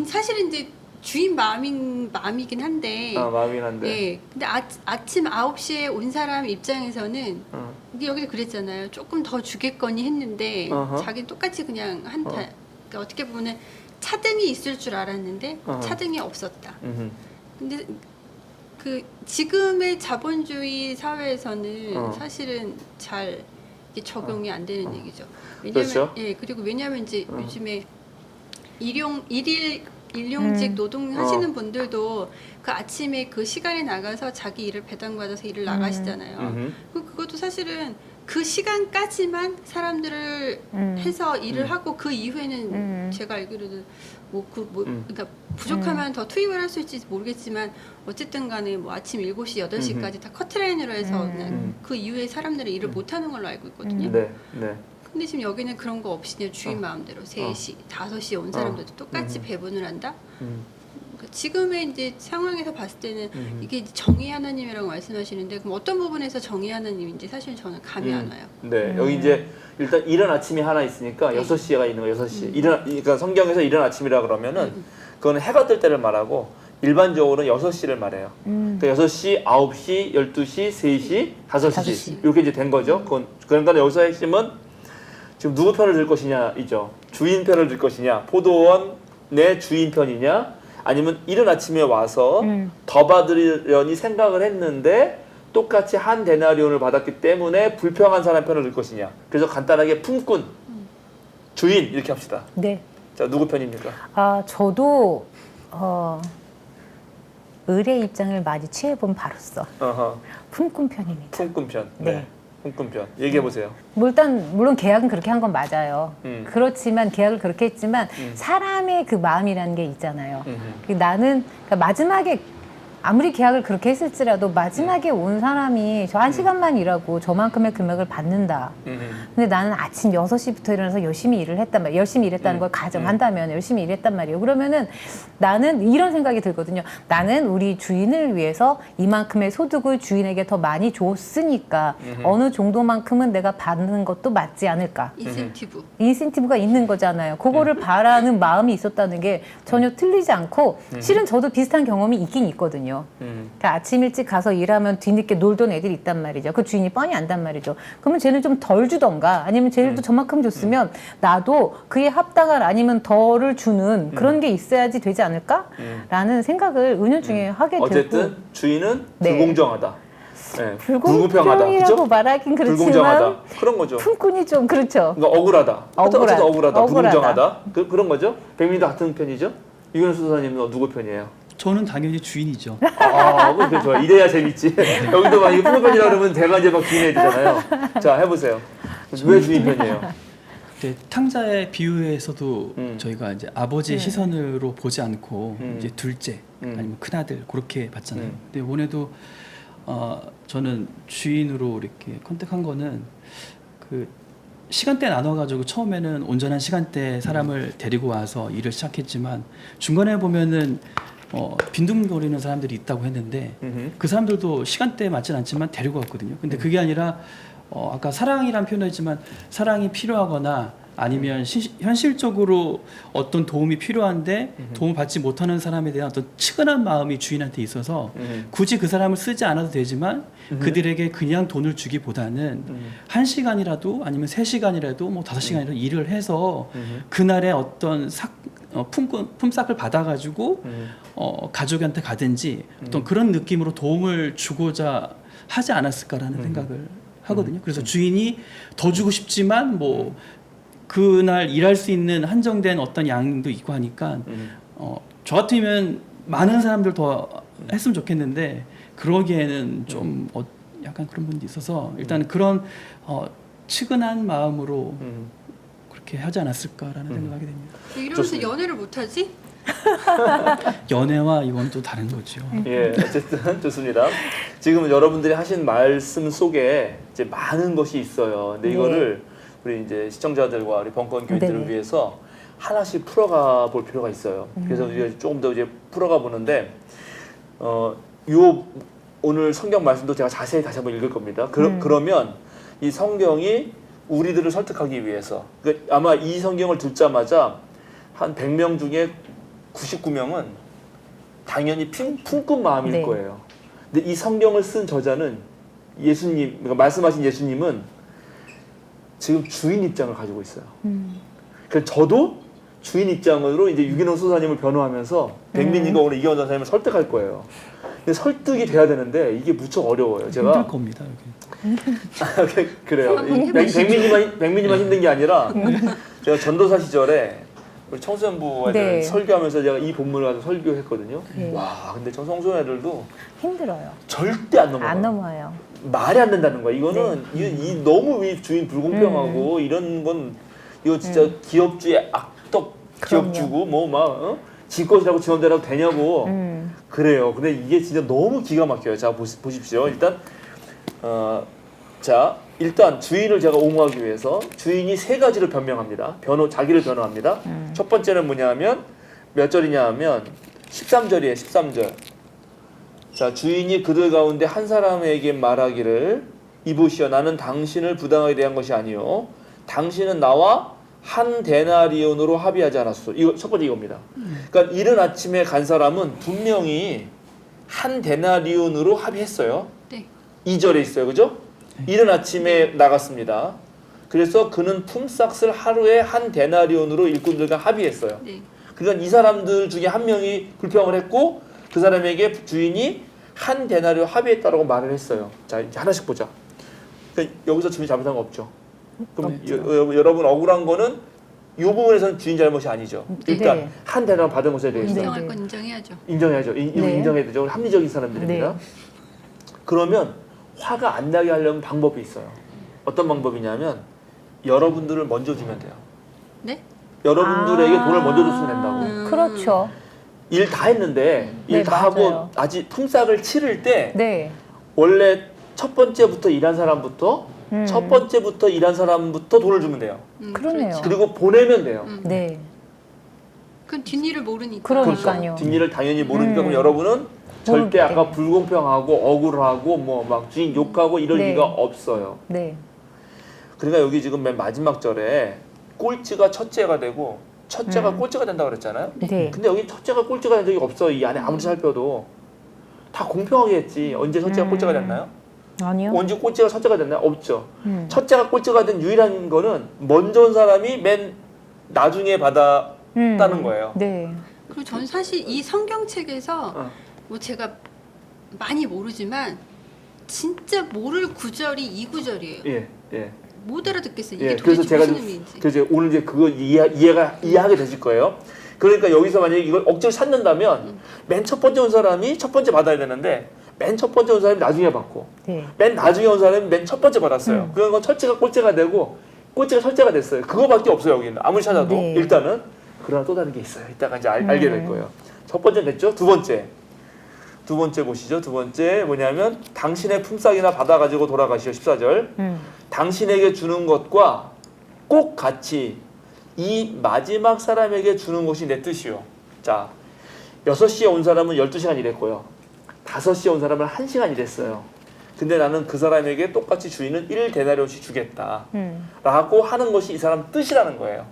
사실은 이제 주인 마음이긴 한데. 마음이긴 한데. 네. 근데 아침 9시에 온 사람 입장에서는 어. 이게 여기도 그랬잖아요. 조금 더 주겠거니 했는데 어허. 자기는 똑같이 그냥 그러니까 어떻게 보면 차등이 있을 줄 알았는데 어허. 차등이 없었다. 음흠. 근데 그 지금의 자본주의 사회에서는 어. 사실은 잘 이게 적용이 안 되는 얘기죠. 그렇죠. 그리고 왜냐하면 이제 요즘에 일용직 노동하시는 분들도 그 아침에 그 시간에 나가서 자기 일을 배당받아서 일을 나가시잖아요. 음흠. 그것도 사실은 그 시간까지만 사람들을 해서 일을 하고 그 이후에는 제가 알기로는 그러니까 부족하면 더 투입을 할 수 있을지 모르겠지만 어쨌든 간에 뭐 아침 7시, 8시까지 다 커트라인으로 해서 그냥 그 이후에 사람들은 일을 못 하는 걸로 알고 있거든요. 네, 네. 근데 지금 여기는 그런 거 없이 그냥 주인 마음대로 3시, 5시에 온 사람들도 똑같이 배분을 한다? 그러니까 지금의 이제 상황에서 봤을 때는 이게 정의 하나님이라고 말씀하시는데 그럼 어떤 부분에서 정의 하나님인지 사실 저는 감이 안 와요. 네, 여기 이제 일단 이른 아침이 하나 있으니까 네. 6시가 있는 거예요. 6시. 그러니까 성경에서 이른 아침이라 그러면은 그거는 해가 뜰 때를 말하고 일반적으로는 6시를 말해요. 그러니까 6시, 9시, 12시, 3시, 5시. 이렇게 이제 된 거죠. 그러니까 여기서 핵심은 지금 누구 편을 들 것이냐이죠. 주인 편을 들 것이냐. 포도원의 주인 편이냐. 아니면 이른 아침에 와서 더 받으려니 생각을 했는데 똑같이 한 데나리온을 받았기 때문에 불평한 사람 편을 들 것이냐. 그래서 간단하게 품꾼, 주인 이렇게 합시다. 네. 자, 누구 편입니까? 저도 을의 입장을 많이 취해본 바로서 품꾼 편입니다. 품꾼 편. 네. 품꾼 편. 얘기해 보세요. 물론 계약은 그렇게 한 건 맞아요. 그렇지만 계약을 그렇게 했지만 사람의 그 마음이라는 게 있잖아요. 나는 그러니까 마지막에 아무리 계약을 그렇게 했을지라도 마지막에 온 사람이 저 1시간만 일하고 저만큼의 금액을 받는다. 근데 나는 아침 6시부터 일어나서 열심히 일을 했단 말이에요. 열심히 일했다는 걸 가정한다면 열심히 일했단 말이에요. 그러면은 나는 이런 생각이 들거든요. 나는 우리 주인을 위해서 이만큼의 소득을 주인에게 더 많이 줬으니까 어느 정도만큼은 내가 받는 것도 맞지 않을까. 인센티브가 있는 거잖아요. 그거를 바라는 마음이 있었다는 게 전혀 틀리지 않고 실은 저도 비슷한 경험이 있긴 있거든요. 그러니까 아침 일찍 가서 일하면 뒤늦게 놀던 애들이 있단 말이죠. 그 주인이 뻔히 안단 말이죠. 그러면 쟤는 좀 덜 주던가 아니면 쟤들도 저만큼 줬으면 나도 그에 합당한 아니면 덜을 주는 그런 게 있어야지 되지 않을까? 라는 생각을 은연중에 하게 되고 어쨌든 주인은 네. 불공정하다. 네. 불공평이라고 그죠? 말하긴 그렇지만 불공정하다. 그런 거죠. 품꾼이 좀 그렇죠. 그러니까 억울하다. 어쨌든 억울하다. 억울하다. 불공정하다. 그런 거죠. 백민도 같은 편이죠. 이근우 수사님은 누구 편이에요? 저는 당연히 주인이죠. 그래 좋아. 이래야 재밌지. 여기도 막 이거 품꾼 편이라 그러면 대가 이제 막 기인해지잖아요. 자, 해보세요. 왜 주인 편이에요? 네, 탕자의 비유에서도 저희가 이제 아버지의 네. 시선으로 보지 않고 이제 둘째 아니면 큰아들 그렇게 봤잖아요. 근데 이번에도 저는 주인으로 이렇게 컨택한 거는 그 시간대 나눠가지고 처음에는 온전한 시간대 사람을 데리고 와서 일을 시작했지만 중간에 보면은 빈둥거리는 사람들이 있다고 했는데 그 사람들도 시간대에 맞진 않지만 데리고 왔거든요. 근데 그게 아니라 아까 사랑이란 표현을 했지만 사랑이 필요하거나 아니면 현실적으로 어떤 도움이 필요한데 도움을 받지 못하는 사람에 대한 어떤 측은한 마음이 주인한테 있어서 굳이 그 사람을 쓰지 않아도 되지만 그들에게 그냥 돈을 주기보다는 1시간이라도 아니면 3시간이라도 뭐 5시간이라도 일을 해서 그날의 어떤 품삯을 받아가지고 가족한테 가든지 어떤 그런 느낌으로 도움을 주고자 하지 않았을까라는 생각을 하거든요. 그래서 주인이 더 주고 싶지만 뭐 그날 일할 수 있는 한정된 어떤 양도 있고 하니까 저 같으면 많은 사람들 더 했으면 좋겠는데 그러기에는 좀 약간 그런 부분이 있어서 일단 그런 측은한 마음으로 그렇게 하지 않았을까라는 생각하게 됩니다. 이러면서 좋습니다. 연애를 못하지? 연애와 이건 또 다른 거죠. 예, 어쨌든 좋습니다. 지금 여러분들이 하신 말씀 속에 이제 많은 것이 있어요. 근데 네. 이거를 우리 이제 시청자들과 우리 벙커원 교인들을 네. 위해서 하나씩 풀어가 볼 필요가 있어요. 그래서 우리가 조금 더 이제 풀어가 보는데, 요 오늘 성경 말씀도 제가 자세히 다시 한번 읽을 겁니다. 그러면 이 성경이 우리들을 설득하기 위해서, 그러니까 아마 이 성경을 듣자마자 한 100명 중에 99명은 당연히 품꾼 마음일 네. 거예요. 근데 이 성경을 쓴 저자는 예수님, 그러니까 말씀하신 예수님은 지금 주인 입장을 가지고 있어요. 그래서 저도 주인 입장으로 이제 유기농 수사님을 변호하면서 백민이가 오늘 이경원 전사님을 설득할 거예요. 근데 설득이 돼야 되는데 이게 무척 어려워요. 제가 힘들 겁니다. 여기. 그래요. 백민이만 힘든 게 아니라 제가 전도사 시절에 우리 청소년부 애들 네. 설교하면서 제가 이 본문을 가서 설교했거든요. 네. 와, 근데 저 청소년애들도 힘들어요. 절대 안 넘어가요. 안 넘어요. 말이 안 된다는 거야. 이거는 이 너무 이 주인 불공평하고 이런 건 이거 진짜 기업주의 악덕 그럼요. 기업주고 뭐막 지 것이라고 지 맘대로 되냐고 그래요. 근데 이게 진짜 너무 기가 막혀요. 자 보십시오. 일단 주인을 제가 옹호하기 위해서 주인이 3가지를 변명합니다. 자기를 변호합니다. 첫 번째는 뭐냐면 몇 절이냐 하면 13절이에요. 13절. 자, 주인이 그들 가운데 한 사람에게 말하기를 이보시오, 나는 당신을 부당하게 대한 것이 아니요 당신은 나와 한 데나리온으로 합의하지 않았소. 이거 첫 번째 이겁니다. 그러니까 이른 아침에 간 사람은 분명히 한 데나리온으로 합의했어요. 네. 2절에 있어요. 그죠? 이른 아침에 나갔습니다. 그래서 그는 품삯을 하루에 한 데나리온으로 일꾼들과 합의했어요. 네. 그러니까 이 사람들 중에 한 명이 불평을 했고 그 사람에게 주인이 한 데나리온 합의했다라고 말을 했어요. 자, 이제 하나씩 보자. 그러니까 여기서 주인이 잘못한 거 없죠. 그럼 여러분 억울한 거는 이 부분에서는 주인 잘못이 아니죠. 일단 네. 한 데나리온 받은 것에 대해서 네. 인정할 건 인정해야죠. 인정해야죠. 네. 인정해야 되죠. 합리적인 사람들입니다. 네. 그러면 화가 안 나게 하려면 방법이 있어요. 어떤 방법이냐면 여러분들을 먼저 주면 돼요. 네? 여러분들에게 돈을 먼저 줬으면 된다고. 그렇죠. 일 다 했는데 일 네, 다 하고 맞아요. 아직 품삯을 치를 때 네. 원래 첫 번째부터 일한 사람부터 첫 번째부터 일한 사람부터 돈을 주면 돼요. 그러네요. 그렇죠. 그리고 보내면 돼요. 네. 그건 뒷일을 모르니까. 그러니까요. 뒷일을 당연히 모르니까 그럼 여러분은 절대 아까 불공평하고 억울하고 뭐 막 주인 욕하고 이럴 네. 리가 없어요. 네. 그러니까 여기 지금 맨 마지막 절에 꼴찌가 첫째가 되고 첫째가 꼴찌가 된다고 그랬잖아요. 네. 근데 여기 첫째가 꼴찌가 된 적이 없어. 이 안에 아무리 살펴도 다 공평하게 했지. 언제 첫째가 꼴찌가 됐나요? 아니요. 언제 꼴찌가 첫째가 됐나요? 없죠. 첫째가 꼴찌가 된 유일한 거는 먼저 온 사람이 맨 나중에 받았다는 거예요. 네. 그리고 전 사실 이 성경책에서 어. 뭐 제가 많이 모르지만 진짜 모를 구절이 이 구절이에요. 예, 예. 못 알아듣겠어요. 이게 예, 그래서 도대체 제가 무슨 의미인지. 그래서 오늘 이제 그거 이해하게 되실 거예요. 그러니까 여기서 만약에 이걸 억지로 찾는다면 맨 첫 번째 온 사람이 첫 번째 받아야 되는데 맨 첫 번째 온 사람이 나중에 받고 네. 맨 나중에 온 사람이 맨 첫 번째 받았어요. 그런 건 첫째가 꼴찌가 되고 꼴찌가 첫째가 됐어요. 그거밖에 없어요. 여기는 아무리 찾아도 네. 일단은. 그러나 또 다른 게 있어요. 이따가 이제 알게 될 거예요. 첫 번째 됐죠. 두 번째 보시죠. 두 번째 뭐냐면 당신의 품삯이나 받아가지고 돌아가시오. 14절. 당신에게 주는 것과 꼭 같이 이 마지막 사람에게 주는 것이 내 뜻이요. 자, 6시에 온 사람은 12시간 일했고요. 5시에 온 사람은 1시간 일했어요. 근데 나는 그 사람에게 똑같이 주인은 1데나리온씩 주겠다. 라고 하는 것이 이 사람 뜻이라는 거예요.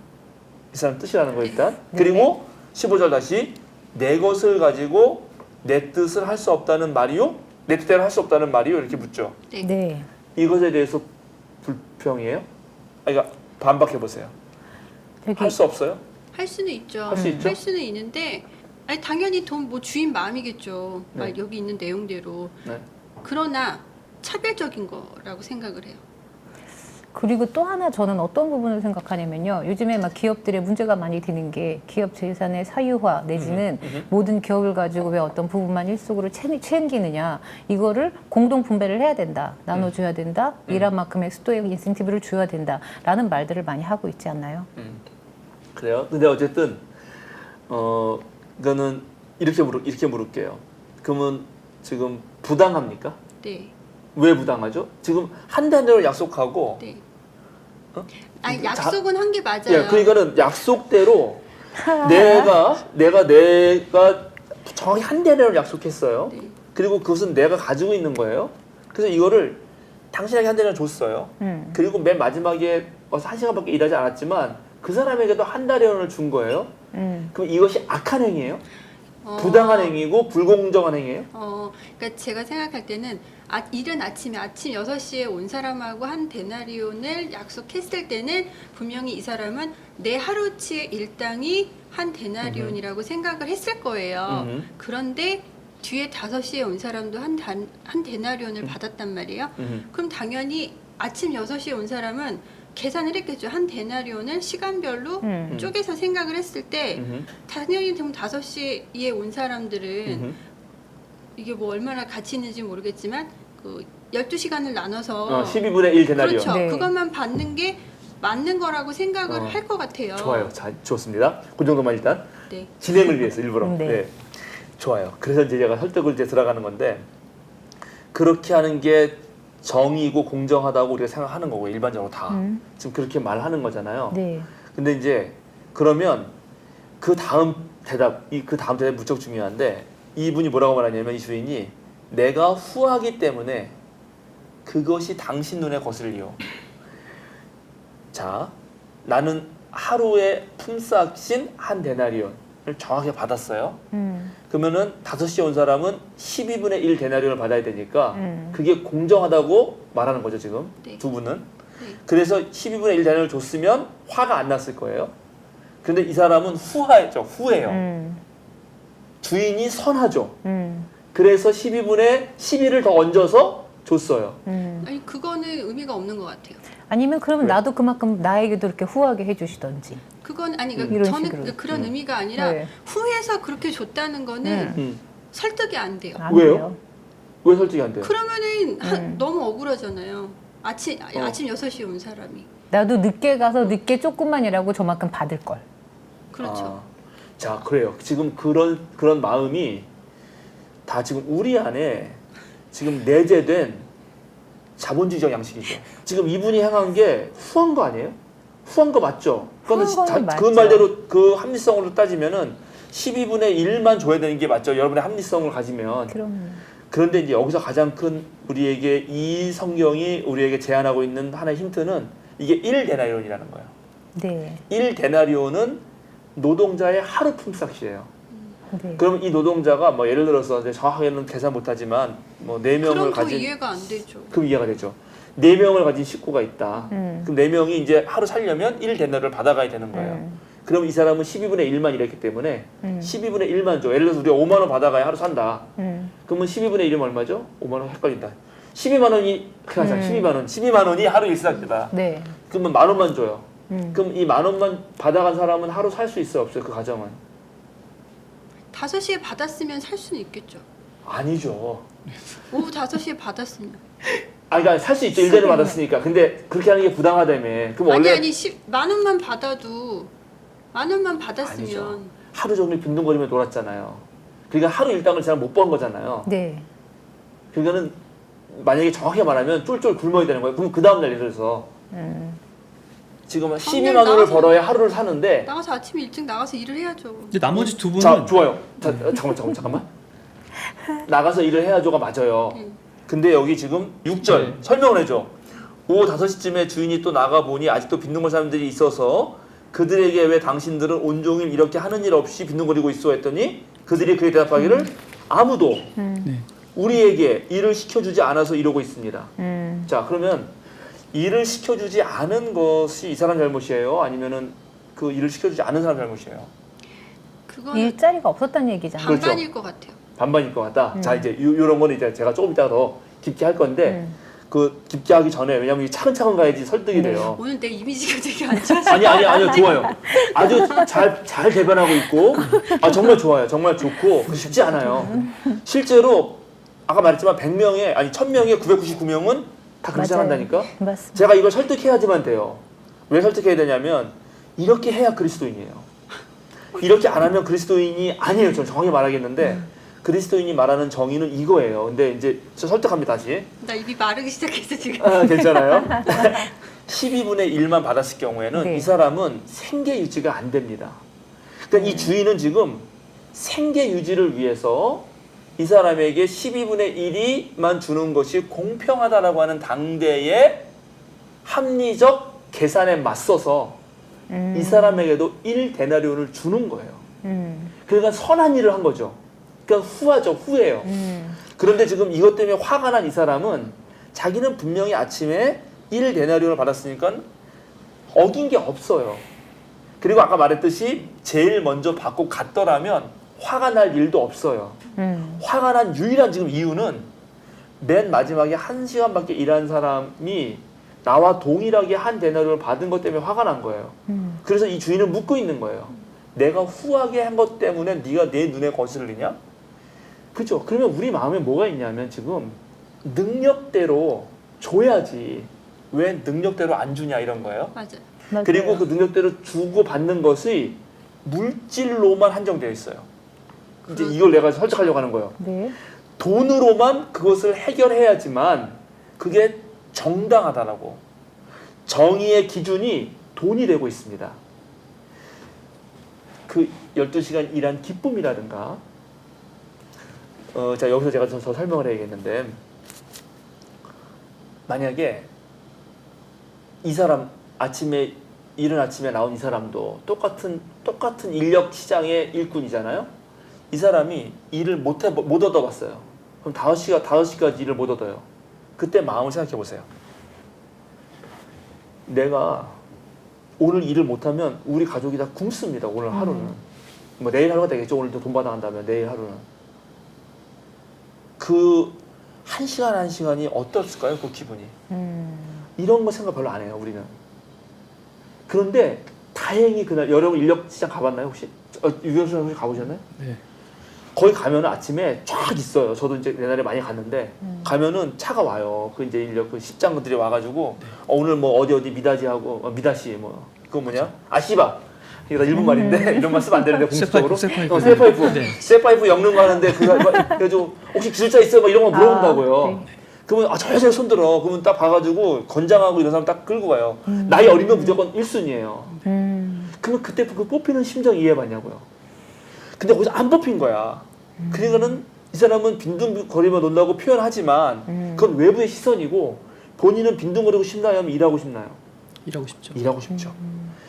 이 사람 뜻이라는 거예요, 일단. 그리고 15절 다시 내 것을 가지고 내 뜻을 할 수 없다는 말이요? 내 뜻대로 할 수 없다는 말이요? 이렇게 묻죠. 네. 네. 이것에 대해서 불평이에요? 그러니까 반박해 보세요. 되게 할 수 없어요? 할 수는 있죠. 할 수 있죠? 할 수는 있는데 아니 당연히 돈 뭐 주인 마음이겠죠. 네. 아, 여기 있는 내용대로. 네. 그러나 차별적인 거라고 생각을 해요. 그리고 또 하나 저는 어떤 부분을 생각하냐면요. 요즘에 막 기업들의 문제가 많이 되는 게 기업 재산의 사유화 내지는 모든 기업을 가지고 왜 어떤 부분만 일속으로 챙기느냐. 이거를 공동 분배를 해야 된다. 나눠줘야 된다. 일한 만큼의 수도의 인센티브를 줘야 된다. 라는 말들을 많이 하고 있지 않나요? 그래요? 근데 어쨌든 이거는 이렇게 물을게요. 그러면 지금 부당합니까? 네. 왜 부당하죠? 지금 한 대로 약속하고 네. 어? 아니 약속은 한 게 맞아요. 예, 그러니까는 약속대로 내가 정확히 한 대를 약속했어요. 네. 그리고 그것은 내가 가지고 있는 거예요. 그래서 이거를 당신에게 한 대를 줬어요. 그리고 맨 마지막에 와서 1시간밖에 일하지 않았지만 그 사람에게도 한 달의 원을 준 거예요. 그럼 이것이 악한 행위예요? 부당한 행위고 불공정한 행위예요? 그러니까 제가 생각할 때는 이른 아침 6시에 온 사람하고 한 데나리온을 약속했을 때는 분명히 이 사람은 내 하루치의 일당이 한 데나리온이라고 생각을 했을 거예요. 그런데 뒤에 5시에 온 사람도 한 데나리온을 받았단 말이에요. 그럼 당연히 아침 6시에 온 사람은 계산을 했겠죠. 한 데나리온을 시간별로 쪼개서 생각을 했을 때 당연히 그럼 5시에 온 사람들은 이게 뭐 얼마나 가치 있는지 모르겠지만 그 12시간을 나눠서 12분의 1 데나리온. 그렇죠. 네. 그것만 받는 게 맞는 거라고 생각을 할 것 같아요. 좋아요. 자, 좋습니다. 그 정도만 일단 네. 진행을 위해서 일부러. 네. 네. 좋아요. 그래서 이제 제가 설득을 이제 들어가는 건데 그렇게 하는 게 정의고 공정하다고 우리가 생각하는 거고 일반적으로 다 지금 그렇게 말하는 거잖아요. 네. 근데 이제 그러면 그 다음 대답이 무척 중요한데 이분이 뭐라고 말하냐면 이 주인이 내가 후하기 때문에 그것이 당신 눈에 거슬리요. 자, 나는 하루에 품삯인 한 데나리온을 정확히 받았어요. 그러면은 5시에 온 사람은 12분의 1 데나리온을 받아야 되니까 그게 공정하다고 말하는 거죠, 지금. 네. 두 분은. 네. 그래서 12분의 1 데나리온을 줬으면 화가 안 났을 거예요. 근데 이 사람은 후해요. 주인이 선하죠. 그래서 12분의 11을 더 얹어서 줬어요. 아니 그거는 의미가 없는 것 같아요. 아니면 그러면 왜? 나도 그만큼 나에게도 이렇게 후하게 해주시던지. 그건 아니 그러니까 이런 저는 식으로. 그런 의미가 아니라 네. 후에서 그렇게 줬다는 거는 설득이 안 돼요. 안 왜요? 돼요. 왜 설득이 안 돼요? 그러면은 너무 억울하잖아요. 아침 6시에 온 사람이. 나도 늦게 가서 늦게 조금만 일하고 저만큼 받을 걸. 그렇죠. 자, 그래요. 지금 그런 마음이 다 지금 우리 안에 지금 내재된 자본주의적 양식이죠. 지금 이분이 향한 게 후한 거 아니에요? 후한 거 맞죠? 그거는 후한 거는 그 맞죠. 말대로 그 합리성으로 따지면은 12분의 1만 줘야 되는 게 맞죠. 여러분의 합리성을 가지면. 그럼 그런데 이제 여기서 가장 큰 우리에게 이 성경이 우리에게 제안하고 있는 하나의 힌트는 이게 1데나리온이라는 거예요. 네. 1데나리온은 노동자의 하루 품삯이에요. 네. 그럼 이 노동자가 뭐 예를 들어서 이제 정확하게는 계산 못하지만 뭐 4명을 그럼 더 가진 이해가 안 되죠. 그럼 이해가 되죠. 4명을 가진 식구가 있다. 그럼 4명이 이제 하루 살려면 1데나리온을 받아가야 되는 거예요. 그럼 이 사람은 12분의 1만 일했기 때문에 12분의 1만 줘. 예를 들어서 우리가 5만 원 받아가야 하루 산다. 그러면 12분의 1이면 얼마죠? 5만 원 헷갈린다. 12만 원이 그냥 12만 원이 하루 일상이다. 네. 그러면 1만 원만 줘요. 그럼 이 1만 원만 받아간 사람은 하루 살 수 있어요, 없어요? 그 가정은? 5시에 받았으면 살 수는 있겠죠. 아니죠. 오후 5시에 받았으면. 그러니까 살 수 있죠. 1대를 받았으니까. 근데 그렇게 하는 게 부당하다며. 그럼 원래 아니 10만 원만 받아도 만 원만 받았으면 아니죠. 하루 종일 빈둥거리며 놀았잖아요. 그러니까 하루 일당을 잘 못 번 거잖아요. 네. 그러니까는 만약에 정확히 말하면 쫄쫄 굶어야 되는 거예요. 그럼 그 다음 날 예를 들어서 지금 12만 원을 벌어야 하루를 사는데 나가서 아침에 일찍 나가서 일을 해야죠. 근데 나머지 두 분은 자, 좋아요. 자, 잠깐만. 나가서 일을 해야죠가 맞아요. 근데 여기 지금 6절 네. 설명을 해줘. 오후 5시쯤에 주인이 또 나가보니 아직도 빈둥거리는 사람들이 있어서 그들에게 왜 당신들은 온종일 이렇게 하는 일 없이 빈둥거리고 있어 했더니 그들이 그에 대답하기를 아무도 네. 우리에게 일을 시켜주지 않아서 이러고 있습니다. 자, 그러면 일을 시켜주지 않은 것이 이 사람 잘못이에요? 아니면은 그 일을 시켜주지 않은 사람 잘못이에요? 그거는 일자리가 없었다는 얘기잖아. 그렇죠. 반반일 것 같아요. 반반일 것 같다. 자, 이제 요런 거는 이제 제가 조금 이따가 더 깊게 할 건데 그 깊게 하기 전에 왜냐면 이게 차근차근 가야지 설득이 돼요. 오늘 내 이미지가 되게 안 좋아서. 아니요, 좋아요. 아주 잘 대변하고 있고, 정말 좋아요. 정말 좋고, 쉽지 않아요. 실제로, 아까 말했지만 100명에, 아니 1000명에 999명은 다 그렇게 맞아요. 생각한다니까? 맞습니다. 제가 이걸 설득해야지만 돼요. 왜 설득해야 되냐면, 이렇게 해야 그리스도인이에요. 이렇게 안 하면 그리스도인이 아니에요. 저는 정확히 말하겠는데, 그리스도인이 말하는 정의는 이거예요. 근데 이제 저 설득합니다, 다시. 나 입이 마르기 시작했어 지금. 괜찮아요? 12분의 1만 받았을 경우에는 네. 이 사람은 생계 유지가 안 됩니다. 그러니까 이 주인은 지금 생계 유지를 위해서 이 사람에게 12분의 1이만 주는 것이 공평하다라고 하는 당대의 합리적 계산에 맞서서 이 사람에게도 1데나리온을 주는 거예요. 그러니까 선한 일을 한 거죠. 그러니까 후하죠, 후예요. 그런데 지금 이것 때문에 화가 난 이 사람은 자기는 분명히 아침에 1데나리온을 받았으니까 어긴 게 없어요. 그리고 아까 말했듯이 제일 먼저 받고 갔더라면 화가 날 일도 없어요. 화가 난 유일한 지금 이유는 맨 마지막에 1시간밖에 일한 사람이 나와 동일하게 1데나리온을 받은 것 때문에 화가 난 거예요. 그래서 이 주인은 묻고 있는 거예요. 내가 후하게 한 것 때문에 네가 내 눈에 거슬리냐? 그죠? 그러면 우리 마음에 뭐가 있냐면 지금 능력대로 줘야지 왜 능력대로 안 주냐 이런 거예요. 맞아. 맞아요. 그리고 그 능력대로 주고 받는 것이 물질로만 한정되어 있어요. 이제 이걸 내가 설득하려고 하는 거예요. 네. 돈으로만 그것을 해결해야지만 그게 정당하다라고. 정의의 기준이 돈이 되고 있습니다. 그 12시간 일한 기쁨이라든가 자 여기서 제가 더 설명을 해야겠는데 만약에 이 사람 이른 아침에 나온 이 사람도 똑같은 인력 시장의 일꾼이잖아요. 이 사람이 일을 못 얻어봤어요. 그럼 5시까지 일을 못 얻어요. 그때 마음을 생각해 보세요. 내가 오늘 일을 못하면 우리 가족이 다 굶습니다. 오늘 하루는. 뭐 내일 하루가 되겠죠. 오늘도 돈 받아간다면 내일 하루는. 그 1시간 1시간이 어떻을까요? 그 기분이. 이런 거 생각 별로 안 해요. 우리는. 그런데 다행히 그날 여러분 인력시장 가봤나요? 혹시? 유경수 선생님 가보셨나요? 네. 거기 가면은 아침에 쫙 있어요. 저도 이제 옛날에 많이 갔는데 가면은 차가 와요. 그 이제 인력 그 십장들이 와가지고 오늘 뭐 어디 미다지하고 미다시 뭐 그거 뭐냐? 아시바. 이거 다 일본 말인데 이런 말 쓰면 안 되는데 공식적으로. 쇠파이프. 쇠파이프. 네. 쇠파이프 엮는 거 하는데 그래가지고 혹시 기술자 있어요? 막 이런 거 물어본다고요. 네. 그러면 저녁에 손들어. 그러면 딱 봐가지고 건장하고 이런 사람 딱 끌고 가요. 나이 어리면 무조건 1순위예요. 그러면 그때 그 뽑히는 심정 이해해봤냐고요. 근데 거기서 안 뽑힌 거야. 그러니까는 이 사람은 빈둥거리며 논다고 표현하지만 그건 외부의 시선이고 본인은 빈둥거리고 싶나요? 하면 일하고 싶나요? 일하고 싶죠. 일하고 싶죠.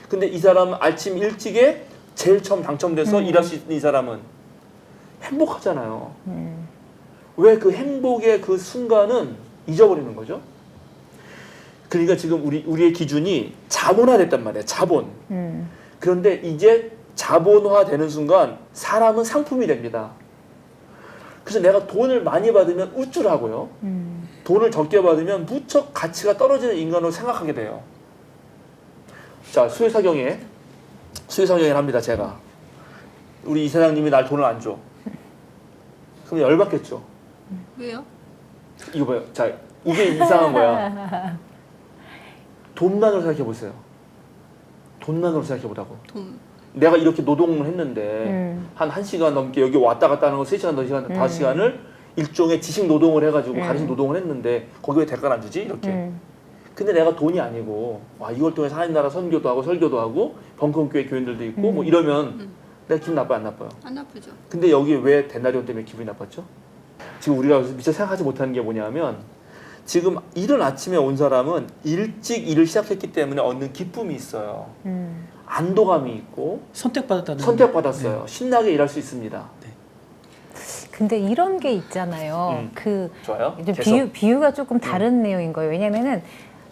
근데 이 사람 아침 일찍에 제일 처음 당첨돼서 일할 수 있는 이 사람은 행복하잖아요. 왜 그 행복의 그 순간은 잊어버리는 거죠? 그러니까 지금 우리의 기준이 자본화됐단 말이에요. 자본. 그런데 이제 자본화되는 순간 사람은 상품이 됩니다. 그래서 내가 돈을 많이 받으면 우쭐하고요. 돈을 적게 받으면 무척 가치가 떨어지는 인간으로 생각하게 돼요. 자, 수혜사경에 합니다. 제가. 우리 이사장님이 날 돈을 안 줘. 그럼 열받겠죠. 왜요? 이거 봐요. 자, 이게 이상한 거야. 돈만으로 생각해 보세요. 돈만으로 생각해 보라고. 돈. 내가 이렇게 노동을 했는데 한 1시간 넘게 여기 왔다 갔다 하는 거 3시간, 4시간, 5시간을 일종의 지식 노동을 해가지고 가르침 노동을 했는데 거기 왜 대가를 안 주지? 이렇게. 근데 내가 돈이 아니고 와 이걸 통해서 하나님 나라 선교도 하고 설교도 하고 벙커교회 교인들도 있고 뭐 이러면 내가 기분 나빠요? 안 나빠요? 안 나쁘죠. 근데 여기 왜 데나리온 때문에 기분이 나빴죠? 지금 우리가 미처 생각하지 못하는 게 뭐냐면 지금 이른 아침에 온 사람은 일찍 일을 시작했기 때문에 얻는 기쁨이 있어요. 안도감이 있고 선택받았다는 선택받았어요. 신나게 일할 수 있습니다. 근데 이런 게 있잖아요. 그 좋아요. 이제 계속. 비유가 조금 다른 내용인 거예요. 왜냐면은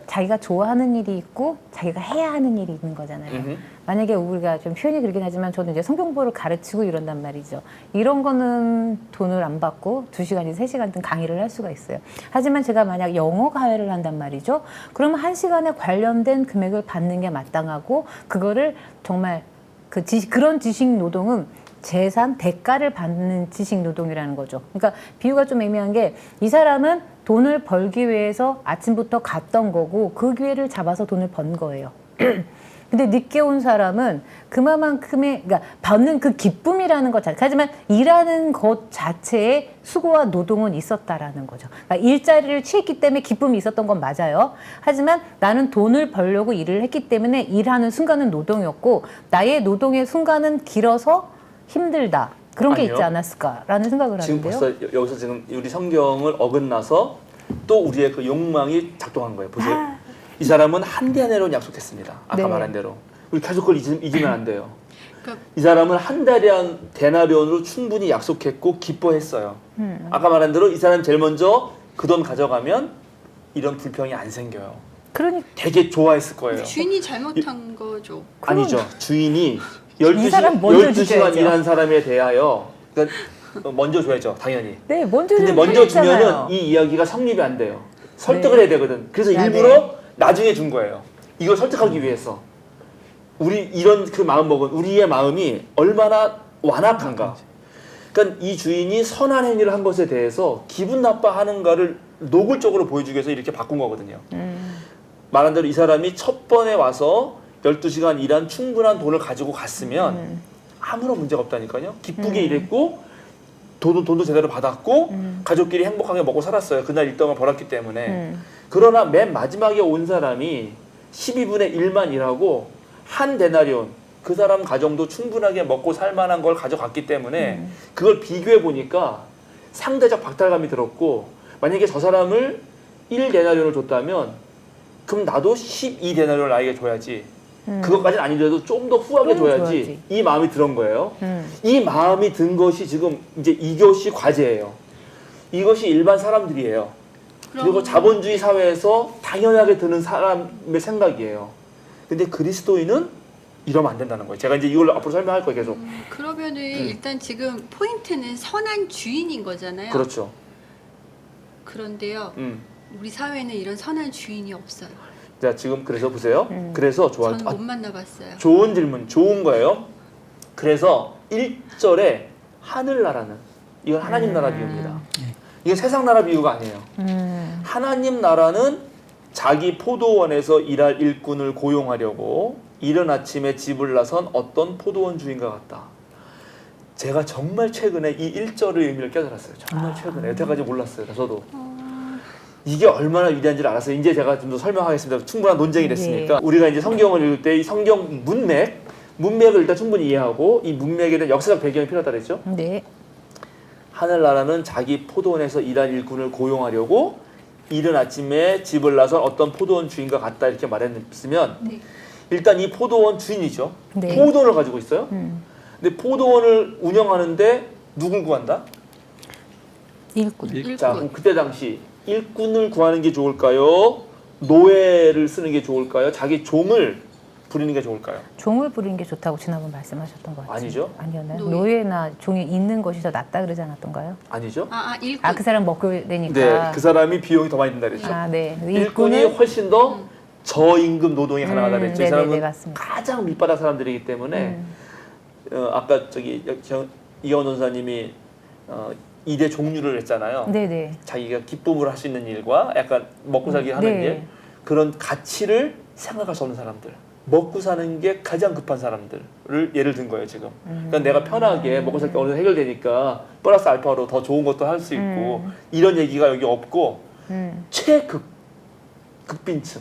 자기가 좋아하는 일이 있고 자기가 해야 하는 일이 있는 거잖아요. 만약에 우리가 좀 표현이 그렇긴 하지만 저는 이제 성경보를 가르치고 이런단 말이죠. 이런 거는 돈을 안 받고 2시간이든 3시간이든 강의를 할 수가 있어요. 하지만 제가 만약 영어 과외를 한단 말이죠. 그러면 1시간에 관련된 금액을 받는 게 마땅하고 그거를 정말 그런 지식 노동은 재산, 대가를 받는 지식 노동이라는 거죠. 그러니까 비유가 좀 애매한 게 이 사람은 돈을 벌기 위해서 아침부터 갔던 거고 그 기회를 잡아서 돈을 번 거예요. 근데 늦게 온 사람은 그만큼의, 그러니까 받는 그 기쁨이라는 것 자체, 하지만 일하는 것 자체에 수고와 노동은 있었다라는 거죠. 그러니까 일자리를 취했기 때문에 기쁨이 있었던 건 맞아요. 하지만 나는 돈을 벌려고 일을 했기 때문에 일하는 순간은 노동이었고 나의 노동의 순간은 길어서 힘들다. 그런 게 아니요. 있지 않았을까라는 생각을 지금 하는데요. 벌써 여기서 지금 우리 성경을 어긋나서 또 우리의 그 욕망이 작동한 거예요. 보세요. 이 사람은 한 데나리온 약속했습니다. 아까 네. 말한 대로. 우리 계속 그걸 잊으면 안 돼요. 그러니까 이 사람은 한 데나리온으로 충분히 약속했고 기뻐했어요. 아까 말한 대로 이 사람 제일 먼저 그 돈 가져가면 이런 불평이 안 생겨요. 그러니까 되게 좋아했을 거예요. 주인이 잘못한 거죠. 아니죠. 주인이 이 사람 먼저 12시간 주셔야죠. 일한 사람에 대하여 그러니까 먼저 줘야죠. 당연히. 네, 먼저 근데 먼저 주면은 이 이야기가 성립이 안 돼요. 설득을 해야 되거든. 그래서 일부러 나중에 준 거예요. 이걸 설득하기 위해서. 우리 이런 그 마음 먹은 우리의 마음이 얼마나 완악한가. 그러니까 이 주인이 선한 행위를 한 것에 대해서 기분 나빠하는가를 노골적으로 보여주기 위해서 이렇게 바꾼 거거든요. 말한 대로 이 사람이 첫 번에 와서 12시간 일한 충분한 돈을 가지고 갔으면 아무런 문제가 없다니까요. 기쁘게 일했고 돈도 제대로 받았고 가족끼리 행복하게 먹고 살았어요. 그날 일당을 벌었기 때문에. 그러나 맨 마지막에 온 사람이 12분의 1만 일하고 한 데나리온 그 사람 가정도 충분하게 먹고 살만한 걸 가져갔기 때문에 그걸 비교해 보니까 상대적 박탈감이 들었고 만약에 저 사람을 1데나리온을 줬다면 그럼 나도 12데나리온을 나에게 줘야지. 그것까지는 아니더라도 좀 더 후하게 줘야지. 이 마음이 들은 거예요. 이 마음이 든 것이 지금 이제 이것이 과제예요. 이것이 일반 사람들이에요. 그리고 자본주의 사회에서 당연하게 드는 사람의 생각이에요. 근데 그리스도인은 이러면 안 된다는 거예요. 제가 이제 이걸 앞으로 설명할 거예요, 계속. 그러면은 일단 지금 포인트는 선한 주인인 거잖아요. 그렇죠. 그런데요. 우리 사회는 이런 선한 주인이 없어요. 자, 지금 그래서 보세요. 그래서 저는 못 만나봤어요. 좋은 질문, 좋은 거예요. 그래서 1절에 하늘나라는 이건 하나님 나라 비유입니다. 이게 세상 나라 비유가 아니에요. 하나님 나라는 자기 포도원에서 일할 일꾼을 고용하려고 이른 아침에 집을 나선 어떤 포도원 주인과 같다. 제가 정말 최근에 이 1절의 의미를 깨달았어요. 정말 최근에. 여태까지 몰랐어요. 저도. 이게 얼마나 위대한지를 알았어요. 이제 제가 좀 더 설명하겠습니다. 충분한 논쟁이 됐으니까. 우리가 이제 성경을 읽을 때 이 성경 문맥을 일단 충분히 이해하고 이 문맥에 대한 역사적 배경이 필요하다 그랬죠? 네. 하늘나라는 자기 포도원에서 일할 일꾼을 고용하려고 이른 아침에 집을 나선 어떤 포도원 주인과 같다 이렇게 말했으면 네. 일단 이 포도원 주인이죠. 네. 포도원을 가지고 있어요. 근데 포도원을 운영하는데 누굴 구한다? 일꾼. 자, 그럼 그때 당시 일꾼을 구하는 게 좋을까요? 노예를 쓰는 게 좋을까요? 자기 종을 부리는 게 좋을까요? 종을 부리는 게 좋다고 지난번 말씀하셨던 것 같아요. 아니죠. 아니었나요? 노예. 노예나 종이 있는 것이 더 낫다 그러지 않았던가요? 아니죠. 일꾼. 그 사람 먹고 되니까. 네, 그 사람이 비용이 더 많이 든다 그랬죠. 네. 일꾼이 훨씬 더 저임금 노동이 가능하다 그랬죠. 이 네네네, 사람은 맞습니다. 가장 밑바닥 사람들이기 때문에 아까 저기 이현 원사님이 2대 종류를 했잖아요. 네네. 자기가 기쁨으로 할 수 있는 일과 약간 먹고 살기 하는 네. 일 그런 가치를 생각할 수 없는 사람들 먹고 사는 게 가장 급한 사람들을 예를 든 거예요 지금. 그러니까 내가 편하게 먹고 살 게 어느 정도 해결되니까 플러스 알파로 더 좋은 것도 할 수 있고 이런 얘기가 여기 없고 극빈층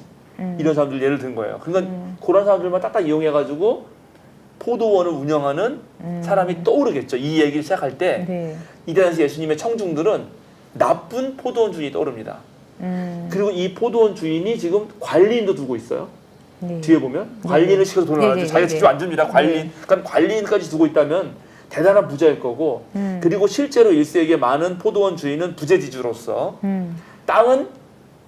이런 사람들 예를 든 거예요. 그러니까 그런 사람들만 딱딱 이용해가지고 포도원을 운영하는 사람이 떠오르겠죠. 이 얘기를 시작할 때 네. 이때 당시 예수님의 청중들은 나쁜 포도원 주인이 떠오릅니다. 그리고 이 포도원 주인이 지금 관리인도 두고 있어요. 네. 뒤에 보면 관리인을 시켜서 돈을 안 네, 줘. 네, 자기가 네, 직접 안 줍니다. 관리인. 그러니까 관리인까지 두고 있다면 대단한 부자일 거고 그리고 실제로 1세기에 많은 포도원 주인은 부재지주로서 땅은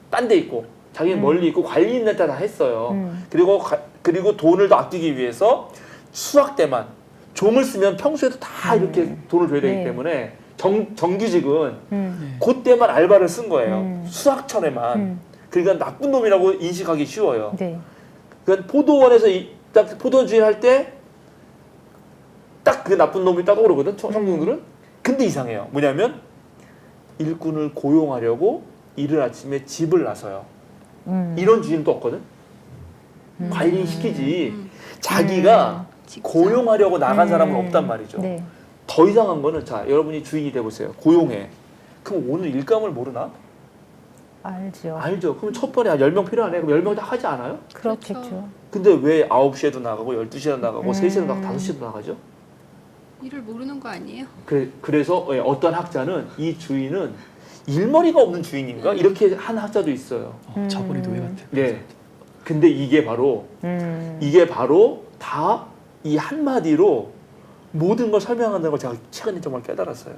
딴 데 있고 자기는 멀리 있고 관리인한테 다 했어요. 그리고 돈을 더 아끼기 위해서 수학 때만 종을 쓰면 평소에도 다 이렇게 돈을 줘야 되기 네. 때문에 정규직은 그때만 알바를 쓴 거예요. 수학철에만. 그러니까 나쁜 놈이라고 인식하기 쉬워요. 네. 그러니까 포도원에서 딱 포도원 주인 할 때 딱 그 나쁜 놈이 딱 오르거든 청중들은. 근데 이상해요. 뭐냐면 일꾼을 고용하려고 이른 아침에 집을 나서요. 이런 주인은 또 없거든. 관리인 시키지. 자기가 직접. 고용하려고 나간 사람은 없단 말이죠. 네. 더 이상한 거는 자 여러분이 주인이 돼보세요. 고용해. 그럼 오늘 일감을 모르나? 알죠. 알죠. 그럼 첫 번에 10명 필요하네. 그럼 10명 다 하지 않아요? 그렇겠죠. 근데 왜 9시에도 나가고 12시에도 나가고 3시에도 나가고 5시에도 나가죠? 일을 모르는 거 아니에요? 그래서 어떤 학자는 이 주인은 일머리가 없는 주인인가? 이렇게 한 학자도 있어요. 자본의 노예 같아요. 네. 근데 이게 바로 다 이 한마디로 모든 걸 설명한다는 걸 제가 최근에 정말 깨달았어요.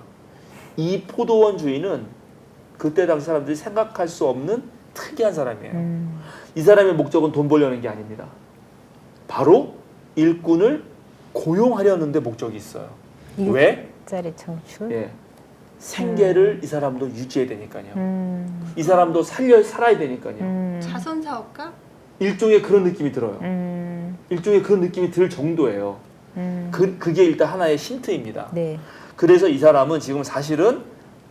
이 포도원 주인은 그때 당시 사람들이 생각할 수 없는 특이한 사람이에요. 이 사람의 목적은 돈 벌려는 게 아닙니다. 바로 일꾼을 고용하려는 데 목적이 있어요. 왜? 일자리 창출. 예. 생계를 이 사람도 유지해야 되니까요. 이 사람도 살아야 되니까요. 자선 사업가? 일종의 그런 느낌이 들어요. 일종의 그런 느낌이 들 정도예요. 그게 일단 하나의 힌트입니다. 네. 그래서 이 사람은 지금 사실은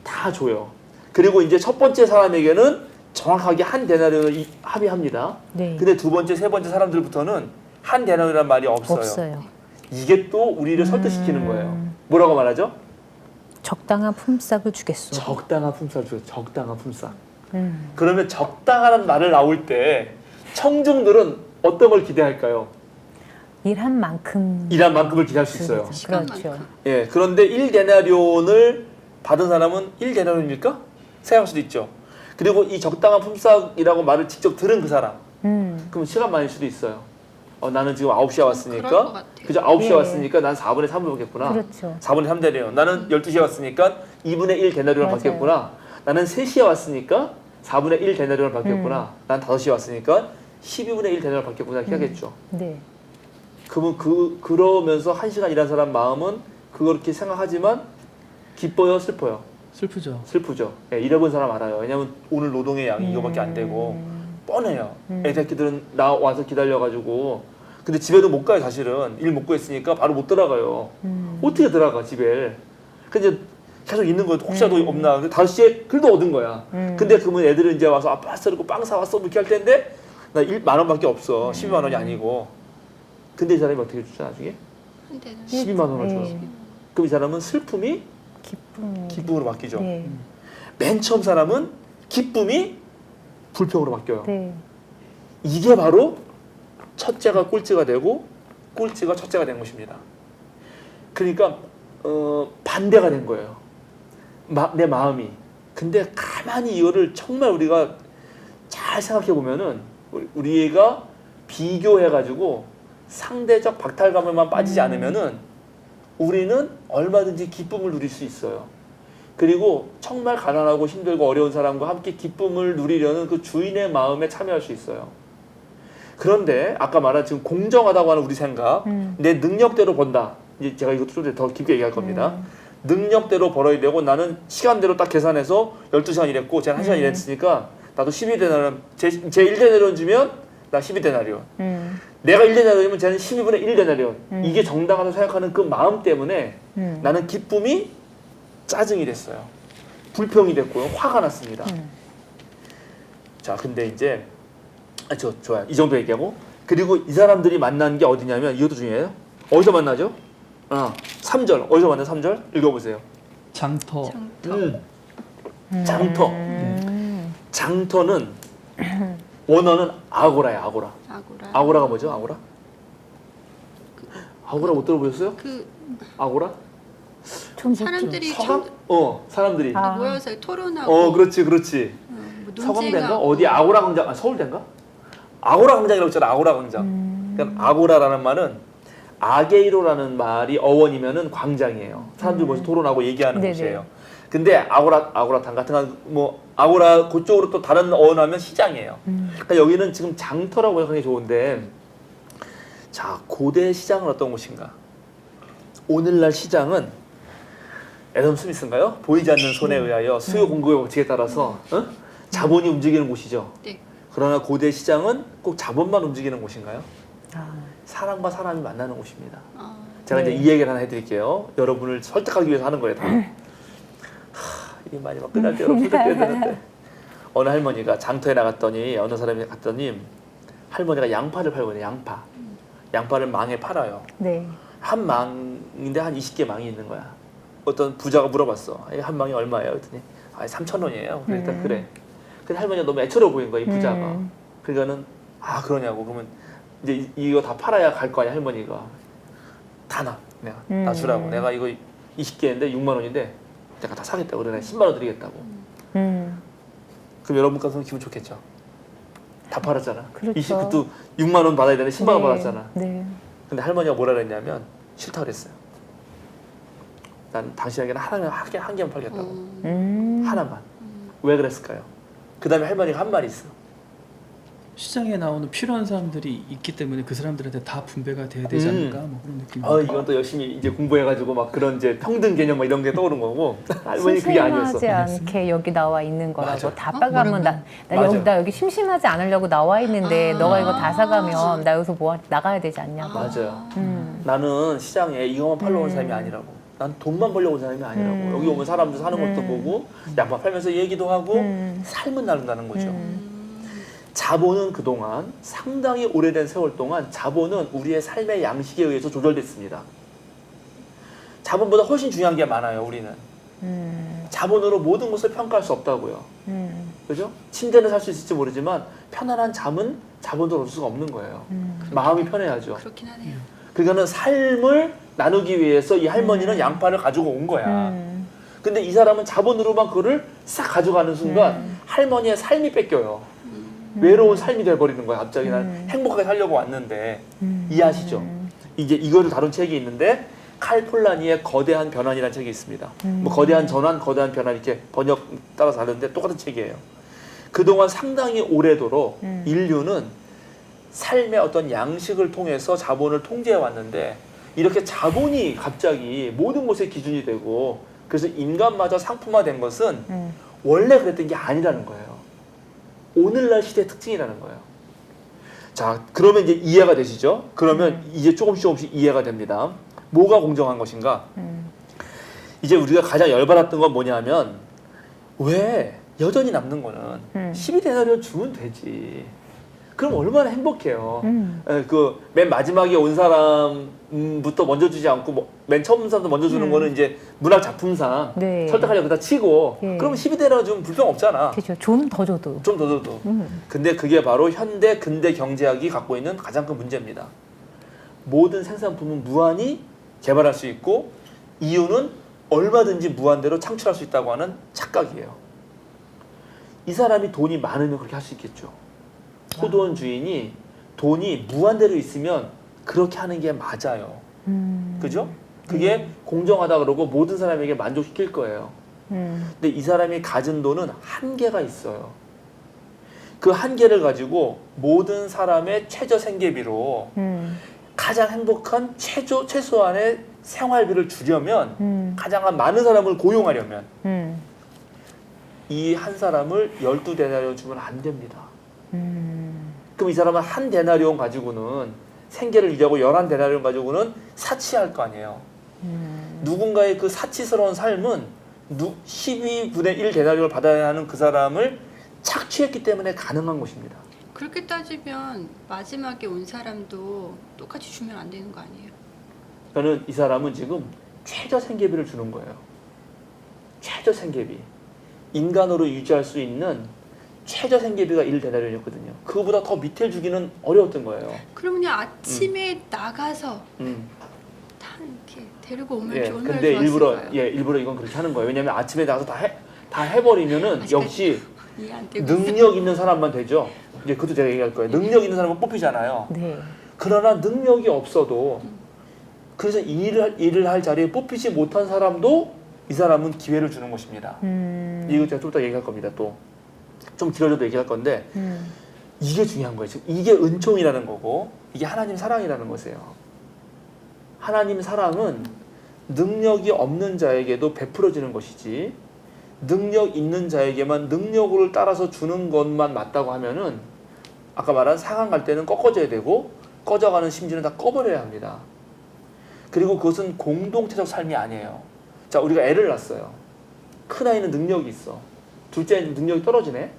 다 줘요. 그리고 이제 첫 번째 사람에게는 정확하게 한 데나리온을 합의합니다. 네. 근데 두 번째, 세 번째 사람들부터는 한 데나리온이라는 말이 없어요. 없어요. 이게 또 우리를 설득시키는 거예요. 뭐라고 말하죠? 적당한 품삯을 주겠소. 적당한 품삯을 줘요. 적당한 품삯. 그러면 적당한 말을 나올 때 청중들은 어떤 걸 기대할까요? 일한 만큼. 일한 만큼을 기대할 수 있어요. 그렇죠. 시간만큼. 예, 그런데 1데나리온을 받은 사람은 1데나리온일까? 생각할 수도 있죠. 그리고 이 적당한 품삯이라고 말을 직접 들은 그 사람. 그럼 시간 많을 수도 있어요. 나는 지금 9시에 그럴 것 왔으니까 같아요. 그죠? 9시에 예. 왔으니까 난 4분의 3을 받겠구나. 그렇죠. 4분의 3데나리온. 나는 12시에 왔으니까 2분의 1 데나리온을 맞아요. 받겠구나. 나는 3시에 왔으니까 4분의 1 데나리온을 받겠구나. 난 5시에 왔으니까 12분의 1 데나리온을 받겠구나. 이렇게 하겠죠. 네. 그러면 그러면서 1시간 일한 사람 마음은 그렇게 생각하지만 기뻐요, 슬퍼요? 슬프죠. 슬프죠. 예, 잃어본 사람 알아요. 왜냐면 오늘 노동의 양이 이거밖에 안 되고 뻔해요. 애 새끼들은 나 와서 기다려가지고 근데 집에도 못 가요. 사실은 일 못 구했으니까 바로 못 들어가요. 어떻게 들어가 집에? 근데 계속 있는 거예요. 혹시라도 없나. 5시에 글도 얻은 거야. 근데 그러면 애들은 이제 와서 아빠 쓰고 빵 사왔어 이렇게 할 텐데 나 1만 원밖에 없어. 12만 원이 아니고. 근데 이 사람이 어떻게 주죠 나중에? 한 대는 12만 원을 줘요. 네. 그럼 이 사람은 슬픔이 기쁨. 기쁨으로 바뀌죠. 네. 맨 처음 사람은 기쁨이 불평으로 바뀌어요. 네. 이게 바로 첫째가 꼴찌가 되고 꼴찌가 첫째가 된 것입니다. 그러니까 반대가 된 거예요. 내 마음이. 근데 가만히 이거를 정말 우리가 잘 생각해 보면은 우리가 비교해가지고 상대적 박탈감에만 빠지지 않으면은 우리는 얼마든지 기쁨을 누릴 수 있어요. 그리고 정말 가난하고 힘들고 어려운 사람과 함께 기쁨을 누리려는 그 주인의 마음에 참여할 수 있어요. 그런데 아까 말한 지금 공정하다고 하는 우리 생각, 내 능력대로 번다. 이제 제가 이것도 좀 더 깊게 얘기할 겁니다. 능력대로 벌어야 되고 나는 시간대로 딱 계산해서 12시간 일했고 제가 1시간 일했으니까 나도 12데나리온, 제 1데나리온 주면 나 12데나리온. 내가 1데나리온이면 쟤는 12분의 1데나리온. 이게 정당하다고 생각하는 그 마음 때문에 나는 기쁨이 짜증이 됐어요. 불평이 됐고요. 화가 났습니다. 자, 근데 이제 좋아요. 이 정도 얘기하고 그리고 이 사람들이 만난 게 어디냐면 이것도 중요해요. 어디서 만나죠? 3절. 어디서 만나? 3절 읽어보세요. 장터. 장터. 장터는 원어는 아고라야. 아고라. 아고라. 아고라가 뭐죠? 아고라? 아고라 못 들어보셨어요? 그 아고라? 좀 사람들이 서강? 사람들이. 아. 모여서 토론하고 그렇지. 뭐 서강대인가? 논쟁하고. 어디 아고라 광장? 서울대인가? 아고라 광장이라고 했잖아. 아고라 광장. 그러니까 아고라라는 말은 아게이로라는 말이 어원이면은 광장이에요. 사람들이 모여서 토론하고 얘기하는 네네. 곳이에요. 근데 아고라탕 같은 뭐 아고라 그쪽으로 또 다른 어원하면 시장이에요. 그러니까 여기는 지금 장터라고 생각하기 좋은데, 자, 고대 시장은 어떤 곳인가? 오늘날 시장은 애덤 스미스인가요? 보이지 않는 손에 의하여 수요 공급의 법칙에 따라서 자본이 움직이는 곳이죠. 네. 그러나 고대 시장은 꼭 자본만 움직이는 곳인가요? 아, 사람과 사람이 만나는 곳입니다. 아, 제가 네. 이제 이 얘기를 하나 해드릴게요. 여러분을 설득하기 위해서 하는 거예요. 다. 이 마지막 끝날 때 여러분 설득해야 되는데, 어느 할머니가 장터에 나갔더니 어느 사람이 갔더니 할머니가 양파를 팔거든요. 양파를 망에 팔아요. 네. 한 망인데 한 20개 망이 있는 거야. 어떤 부자가 물어봤어. 한 망이 얼마예요? 그랬더니 3,000원이에요. 그러니까 그래. 근데 할머니가 너무 애처로워 보인 거야, 이 부자가. 그러니까는 그러냐고. 그러면 이제 이거 다 팔아야 갈 거 아니야, 할머니가. 다 나 주라고. 내가 이거 20개인데 6만 원인데 내가 다 사겠다고. 그래, 10만 원 드리겠다고. 음. 그럼 여러분 같으면 기분 좋겠죠. 다 팔았잖아. 그렇죠. 20도 6만 원 받아야 되는데 10만 원 받았잖아. 네. 근데 할머니가 뭐라 그랬냐면 싫다 그랬어요. 난 당신에게는 한 개만 팔겠다고. 하나만. 왜 그랬을까요? 그 다음에 할머니가 한 말이 있어. 시장에 나오는 필요한 사람들이 있기 때문에 그 사람들한테 다 분배가 돼야 되지 않을까 뭐 그런 느낌. 이건 또 열심히 이제 공부해가지고 막 그런 이제 평등 개념 막 이런 게 떠오른 거고 할머니 그게 아니었어. 심심하지 않게 여기 나와 있는 거라고. 맞아. 다 빠가면 나 맞아. 여기 심심하지 않으려고 나와 있는데 너가 이거 다 사가면 나 여기서 뭐 나가야 되지 않냐고. 맞아요. 나는 시장에 이것만 팔러 온 사람이 아니라고. 난 돈만 벌려고 온 사람이 아니라고. 여기 오면 사람들 사는 것도 보고 양파 팔면서 얘기도 하고 삶은 나눈다는 거죠. 자본은 그동안 상당히 오래된 세월 동안 자본은 우리의 삶의 양식에 의해서 조절됐습니다. 자본보다 훨씬 중요한 게 많아요. 우리는. 자본으로 모든 것을 평가할 수 없다고요. 그죠? 침대는 살 수 있을지 모르지만 편안한 잠은 자본으로 얻을 수가 없는 거예요. 마음이 편해야죠. 그렇긴 하네요. 그러니까는 삶을 나누기 위해서 이 할머니는 양파를 가지고 온 거야. 근데 이 사람은 자본으로만 그거를 싹 가져가는 순간 할머니의 삶이 뺏겨요. 외로운 삶이 돼버리는 거야. 갑자기 난 행복하게 살려고 왔는데. 이해하시죠? 이제 이거를 다룬 책이 있는데 칼 폴라니의 거대한 변환이라는 책이 있습니다. 뭐 거대한 전환, 거대한 변환 이렇게 번역 따라서 다른데 똑같은 책이에요. 그동안 상당히 오래도록 인류는 삶의 어떤 양식을 통해서 자본을 통제해 왔는데 이렇게 자본이 갑자기 모든 것의 기준이 되고 그래서 인간마저 상품화된 것은 원래 그랬던 게 아니라는 거예요. 오늘날 시대의 특징이라는 거예요. 자, 그러면 이제 이해가 되시죠? 그러면 이제 조금씩 이해가 됩니다. 뭐가 공정한 것인가? 이제 우리가 가장 열받았던 건 뭐냐면 왜 여전히 남는 거는 12데나리온 주면 되지. 그럼 얼마나 행복해요. 그 맨 마지막에 온 사람부터 먼저 주지 않고 맨 처음 사람도 먼저 주는 거는 이제 문학 작품상 네. 설득하려고 다 치고 네. 그러면 12데나리온 주면 불평 없잖아. 그죠. 좀 더 줘도. 좀 더 줘도. 근데 그게 바로 현대 근대 경제학이 갖고 있는 가장 큰 문제입니다. 모든 생산품은 무한히 개발할 수 있고 이유는 얼마든지 무한대로 창출할 수 있다고 하는 착각이에요. 이 사람이 돈이 많으면 그렇게 할 수 있겠죠. 포도원 주인이 돈이 무한대로 있으면 그렇게 하는 게 맞아요. 그죠? 그게 공정하다 그러고 모든 사람에게 만족시킬 거예요. 근데 이 사람이 가진 돈은 한계가 있어요. 그 한계를 가지고 모든 사람의 최저 생계비로 가장 행복한 최소한의 생활비를 주려면 가장 많은 사람을 고용하려면 이 한 사람을 12데나리온 주면 안 됩니다. 그럼 이 사람은 한 데나리온 가지고는 생계를 유지하고 11데나리온 가지고는 사치할 거 아니에요. 누군가의 그 사치스러운 삶은 12분의 1 데나리온을 받아야 하는 그 사람을 착취했기 때문에 가능한 것입니다. 그렇게 따지면 마지막에 온 사람도 똑같이 주면 안 되는 거 아니에요? 저는 이 사람은 지금 최저 생계비를 주는 거예요. 최저 생계비. 인간으로 유지할 수 있는 최저 생계비가 1데나리온이었거든요. 그거보다 더 밑에 주기는 어려웠던 거예요. 그럼 그냥 아침에 나가서 이렇게 데리고 오면 예, 얼마나 근데 좋았을까요? 일부러 이건 그렇게 하는 거예요. 왜냐하면 아침에 나가서 다 해버리면은 아직까지 역시 이해 안 되고 능력 있는 사람만 되죠. 이제 그것도 제가 얘기할 거예요. 능력 있는 사람은 뽑히잖아요. 네. 그러나 능력이 없어도 그래서 일을 할 자리에 뽑히지 못한 사람도 이 사람은 기회를 주는 것입니다. 이거 제가 좀 이따 얘기할 겁니다. 또 좀 길어져도 얘기할 건데 이게 중요한 거예요. 지금 이게 은총이라는 거고 이게 하나님 사랑이라는 것이에요. 하나님 사랑은 능력이 없는 자에게도 베풀어지는 것이지 능력 있는 자에게만 능력을 따라서 주는 것만 맞다고 하면은 아까 말한 상한 갈 때는 꺾어져야 되고 꺼져가는 심지는 다 꺼버려야 합니다. 그리고 그것은 공동체적 삶이 아니에요. 자, 우리가 애를 낳았어요. 큰아이는 능력이 있어. 둘째 아이는 능력이 떨어지네.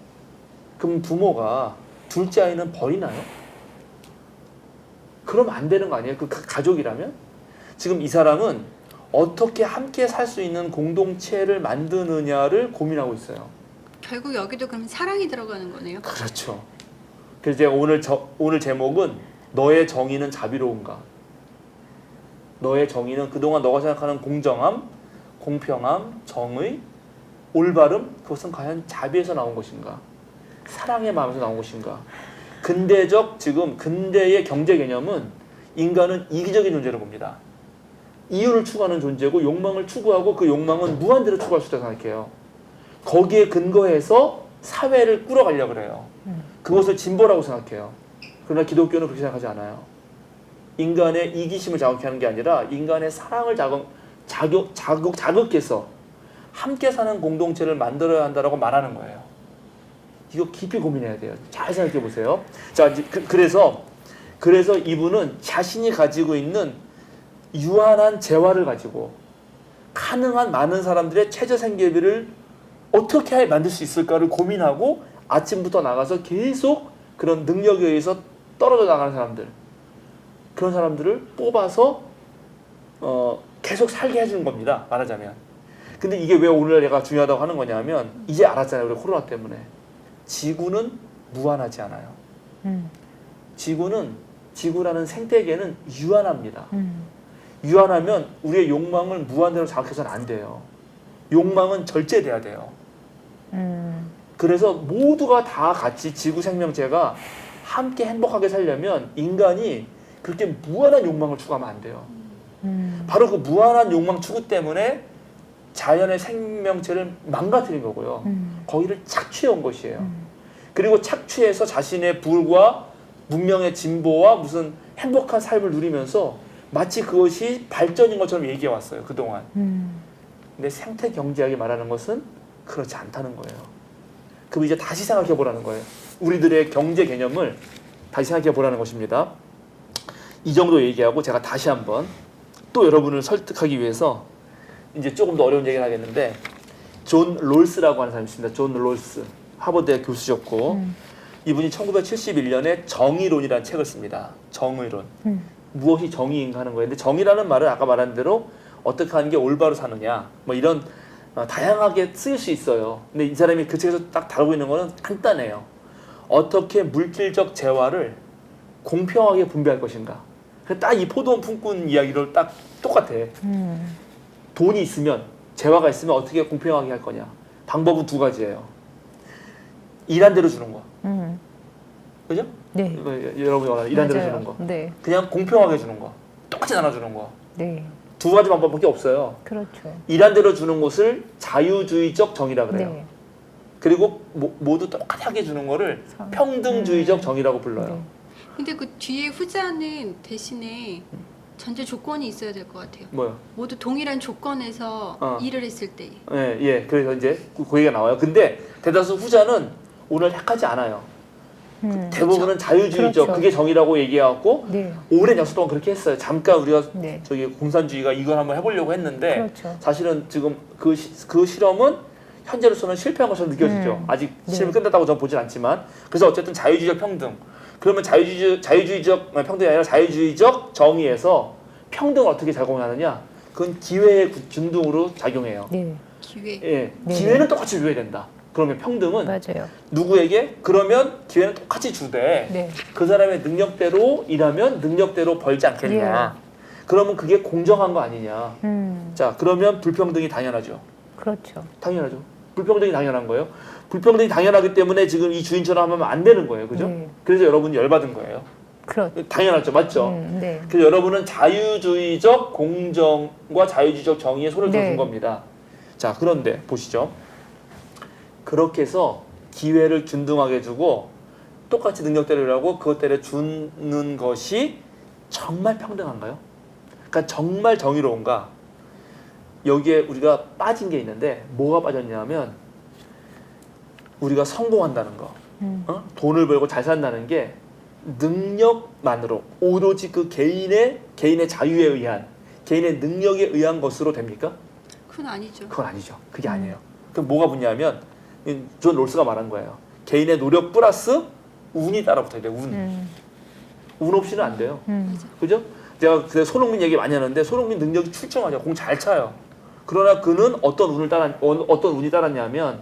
그럼 부모가 둘째 아이는 버리나요? 그럼 안 되는 거 아니에요? 그 가족이라면? 지금 이 사람은 어떻게 함께 살 수 있는 공동체를 만드느냐를 고민하고 있어요. 결국 여기도 그럼 사랑이 들어가는 거네요. 그렇죠. 그래서 제가 오늘 제목은 너의 정의는 자비로운가? 너의 정의는 그동안 너가 생각하는 공정함, 공평함, 정의, 올바름 그것은 과연 자비에서 나온 것인가? 사랑의 마음에서 나온 것인가? 근대의 경제 개념은 인간은 이기적인 존재로 봅니다. 이유를 추구하는 존재고 욕망을 추구하고 그 욕망은 무한대로 추구할 수 있다고 생각해요. 거기에 근거해서 사회를 꾸려가려고 그래요. 그것을 진보라고 생각해요. 그러나 기독교는 그렇게 생각하지 않아요. 인간의 이기심을 자극케 하는 게 아니라 인간의 사랑을 자극해서 함께 사는 공동체를 만들어야 한다고 말하는 거예요. 이거 깊이 고민해야 돼요. 잘 생각해 보세요. 자, 그래서 이분은 자신이 가지고 있는 유한한 재화를 가지고 가능한 많은 사람들의 최저 생계비를 어떻게 만들 수 있을까를 고민하고 아침부터 나가서 계속 그런 능력에 의해서 떨어져 나가는 사람들, 그런 사람들을 뽑아서 계속 살게 해주는 겁니다. 말하자면. 근데 이게 왜 오늘 내가 중요하다고 하는 거냐면 이제 알았잖아요. 우리 코로나 때문에. 지구는 무한하지 않아요. 지구라는 생태계는 유한합니다. 유한하면 우리의 욕망을 무한대로 자극해서는 안 돼요. 욕망은 절제돼야 돼요. 그래서 모두가 다 같이 지구 생명체가 함께 행복하게 살려면 인간이 그렇게 무한한 욕망을 추구하면 안 돼요. 바로 그 무한한 욕망 추구 때문에 자연의 생명체를 망가뜨린 거고요. 거기를 착취해 온 것이에요. 그리고 착취해서 자신의 부와 문명의 진보와 무슨 행복한 삶을 누리면서 마치 그것이 발전인 것처럼 얘기해 왔어요. 그동안. 근데 생태 경제학이 말하는 것은 그렇지 않다는 거예요. 그럼 이제 다시 생각해 보라는 거예요. 우리들의 경제 개념을 다시 생각해 보라는 것입니다. 이 정도 얘기하고 제가 다시 한번 또 여러분을 설득하기 위해서 이제 조금 더 어려운 얘기를 하겠는데 존 롤스라고 하는 사람이 있습니다. 존 롤스. 하버드대 교수셨고 이분이 1971년에 정의론이라는 책을 씁니다. 정의론. 무엇이 정의인가 하는 거예요. 근데 정의라는 말은 아까 말한 대로 어떻게 하는 게 올바로 사느냐 뭐 이런 다양하게 쓰일 수 있어요. 근데 이 사람이 그 책에서 딱 다루고 있는 거는 간단해요. 어떻게 물질적 재화를 공평하게 분배할 것인가. 딱 이 포도원 품꾼 이야기를 딱 똑같아. 돈이 있으면 재화가 있으면 어떻게 공평하게 할 거냐. 방법은 두 가지예요. 일한 대로 주는 거. 그죠? 네. 여러분이 말하는 일한 대로 주는 거. 네. 그냥 공평하게 주는 거. 똑같이 나눠주는 거. 네. 두 가지 방법밖에 없어요. 그렇죠. 일한 대로 주는 것을 자유주의적 정의라 그래요. 네. 그리고 모두 똑같이 주는 거를 평등주의적 정의라고 불러요. 네. 근데 그 뒤에 후자는 대신에 전제 조건이 있어야 될 것 같아요. 뭐요? 모두 동일한 조건에서 일을 했을 때. 예. 그래서 이제 그 얘기가 나와요. 근데 대다수 후자는 오늘 택하지 않아요. 대부분은 자유주의적 그렇죠. 그게 정의라고 얘기해갖고 네. 오랜 역사 동안 그렇게 했어요. 잠깐 우리가 네. 저기 공산주의가 이걸 한번 해보려고 했는데 그렇죠. 사실은 지금 그 실험은 현재로서는 실패한 것처럼 느껴지죠. 아직 실험이 끝났다고 저는 보진 않지만 그래서 어쨌든 자유주의적 평등. 그러면 자유주의적 평등이 아니라 자유주의적 정의에서 평등을 어떻게 작용하느냐? 그건 기회의 균등으로 작용해요. 네. 기회. 예, 네. 기회는 똑같이 줘야 된다. 그러면 평등은 맞아요. 누구에게? 그러면 기회는 똑같이 주되 네. 그 사람의 능력대로 일하면 능력대로 벌지 않겠냐. 그러면 그게 공정한 거 아니냐. 자, 그러면 불평등이 당연하죠. 그렇죠. 당연하죠. 불평등이 당연한 거예요. 불평등이 당연하기 때문에 지금 이 주인처럼 하면 안 되는 거예요. 그죠? 네. 그래서 여러분이 열받은 거예요. 그렇죠. 당연하죠. 맞죠? 네. 그래서 여러분은 자유주의적 공정과 자유주의적 정의에 손을 네. 준 겁니다. 자, 그런데 보시죠. 그렇게 해서 기회를 균등하게 주고 똑같이 능력대로 하고 그것대로 주는 것이 정말 평등한가요? 그러니까 정말 정의로운가? 여기에 우리가 빠진 게 있는데 뭐가 빠졌냐면 우리가 성공한다는 거, 돈을 벌고 잘 산다는 게 능력만으로 오로지 그 개인의 자유에 의한 개인의 능력에 의한 것으로 됩니까? 그건 아니죠. 그건 아니죠. 그게 아니에요. 그럼 뭐가 붙냐면 존 롤스가 말한 거예요. 개인의 노력 플러스 운이 따라붙어야 돼요. 운 없이는 안 돼요. 그죠? 제가 그때 손흥민 얘기 많이 하는데 손흥민 능력이 출중하죠. 공 잘 차요. 그러나 그는 어떤 운이 따랐냐면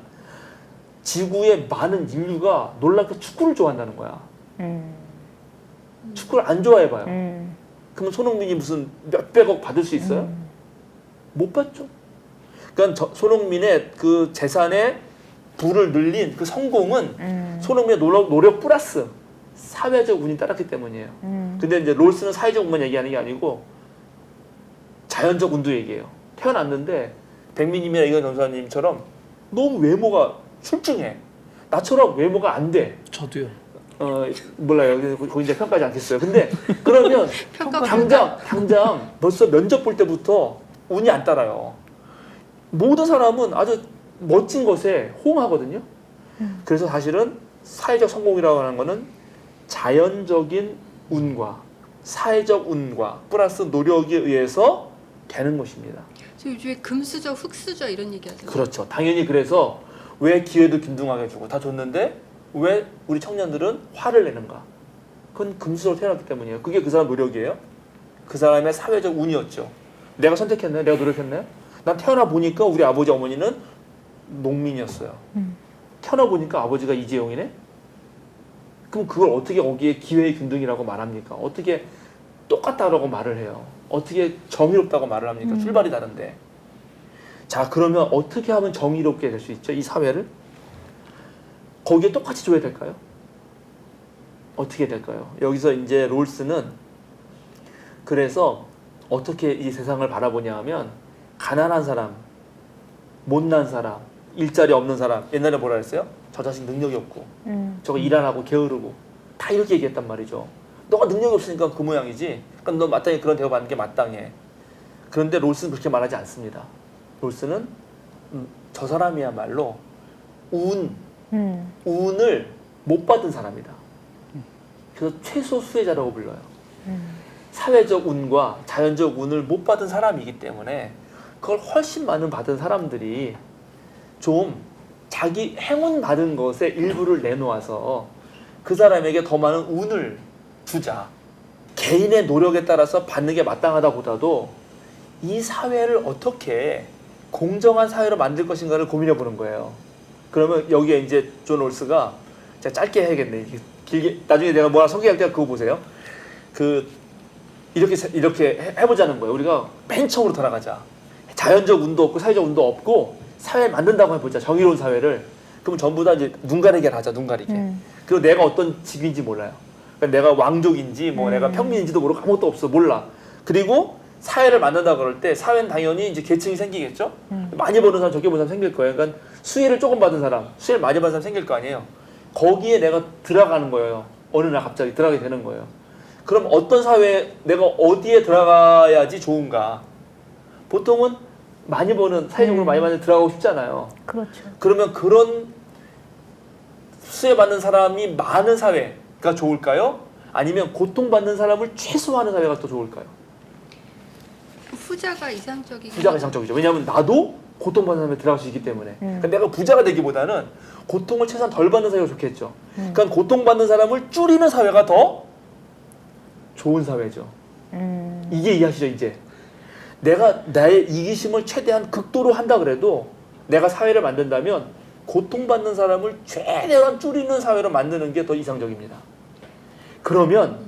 지구의 많은 인류가 놀랍게 축구를 좋아한다는 거야. 축구를 안 좋아해봐요. 그럼 손흥민이 무슨 몇백억 받을 수 있어요? 못 받죠. 그러니까 손흥민의 그 재산의 부를 늘린 그 성공은 손흥민의 노력 플러스 사회적 운이 따랐기 때문이에요. 근데 이제 롤스는 사회적 운만 얘기하는 게 아니고 자연적 운도 얘기해요. 태어났는데 백미님이나 이건 전사님처럼 너무 외모가 출중해. 나처럼 외모가 안 돼. 저도요. 몰라요. 거기 이제 평가하지 않겠어요. 근데 그러면 평가 당장 벌써 면접 볼 때부터 운이 안 따라요. 모든 사람은 아주 멋진 것에 호응하거든요. 그래서 사실은 사회적 성공이라고 하는 거는 자연적인 운과 사회적 운과 플러스 노력에 의해서 되는 것입니다. 저 요즘에 금수저, 흙수저 이런 얘기 하잖아요. 그렇죠. 당연히 그래서 왜 기회도 균등하게 주고 다 줬는데 왜 우리 청년들은 화를 내는가? 그건 금수저로 태어났기 때문이에요. 그게 그 사람 노력이에요. 그 사람의 사회적 운이었죠. 내가 선택했나요? 내가 노력했나요? 난 태어나 보니까 우리 아버지 어머니는 농민이었어요. 태어나 보니까 아버지가 이재용이네? 그럼 그걸 어떻게 거기에 기회의 균등이라고 말합니까? 어떻게 똑같다라고 말을 해요? 어떻게 정의롭다고 말을 합니까? 출발이 다른데. 자, 그러면 어떻게 하면 정의롭게 될 수 있죠? 이 사회를? 거기에 똑같이 줘야 될까요? 어떻게 될까요? 여기서 이제 롤스는 그래서 어떻게 이 세상을 바라보냐 하면 가난한 사람, 못난 사람, 일자리 없는 사람, 옛날에 뭐라 했어요? 저 자식 능력이 없고 저거 일 안 하고 게으르고 다 이렇게 얘기했단 말이죠. 너가 능력이 없으니까 그 모양이지. 그러니까 너 마땅히 그런 대우받는 게 마땅해. 그런데 롤스는 그렇게 말하지 않습니다. 롤스는 저 사람이야말로 운을 못 받은 사람이다. 그래서 최소 수혜자라고 불러요. 사회적 운과 자연적 운을 못 받은 사람이기 때문에 그걸 훨씬 많은 받은 사람들이 좀 자기 행운 받은 것의 일부를 내놓아서 그 사람에게 더 많은 운을 주자. 개인의 노력에 따라서 받는 게 마땅하다 보다도 이 사회를 어떻게 공정한 사회로 만들 것인가를 고민해 보는 거예요. 그러면 여기에 이제 존 롤스가 제가 짧게 해야겠네. 길게 나중에 내가 뭐라 소개할 때 그거 보세요. 이렇게 해보자는 거예요. 우리가 맨 처음으로 돌아가자. 자연적 운도 없고 사회적 운도 없고 사회를 만든다고 해보자. 정의로운 사회를. 그럼 전부 다 이제 눈 가리기를 하자. 눈 가리기. 그리고 내가 어떤 집인지 몰라요. 그러니까 내가 왕족인지 뭐 내가 평민인지도 모르고 아무것도 없어. 몰라. 그리고 사회를 만든다 그럴 때 사회는 당연히 이제 계층이 생기겠죠. 많이 버는 사람, 적게 버는 사람 생길 거예요. 그러니까 수혜를 조금 받은 사람, 수혜를 많이 받은 사람 생길 거 아니에요. 거기에 내가 들어가는 거예요. 어느 날 갑자기 들어가게 되는 거예요. 그럼 어떤 사회에 내가 어디에 들어가야지 좋은가? 보통은 많이 버는 사회적으로 많이 받는 데 들어가고 싶잖아요. 그렇죠. 그러면 그런 수혜 받는 사람이 많은 사회가 좋을까요? 아니면 고통받는 사람을 최소화하는 사회가 더 좋을까요? 후자가 이상적이긴 부자가 이상적이죠. 왜냐하면 나도 고통받는 사람에 들어갈 수 있기 때문에. 그러니까 내가 부자가 되기보다는 고통을 최소한 덜 받는 사회가 좋겠죠. 그러니까 고통받는 사람을 줄이는 사회가 더 좋은 사회죠. 이게 이해하시죠, 이제? 내가 나의 이기심을 최대한 극도로 한다 그래도 내가 사회를 만든다면 고통받는 사람을 최대한 줄이는 사회로 만드는 게 더 이상적입니다. 그러면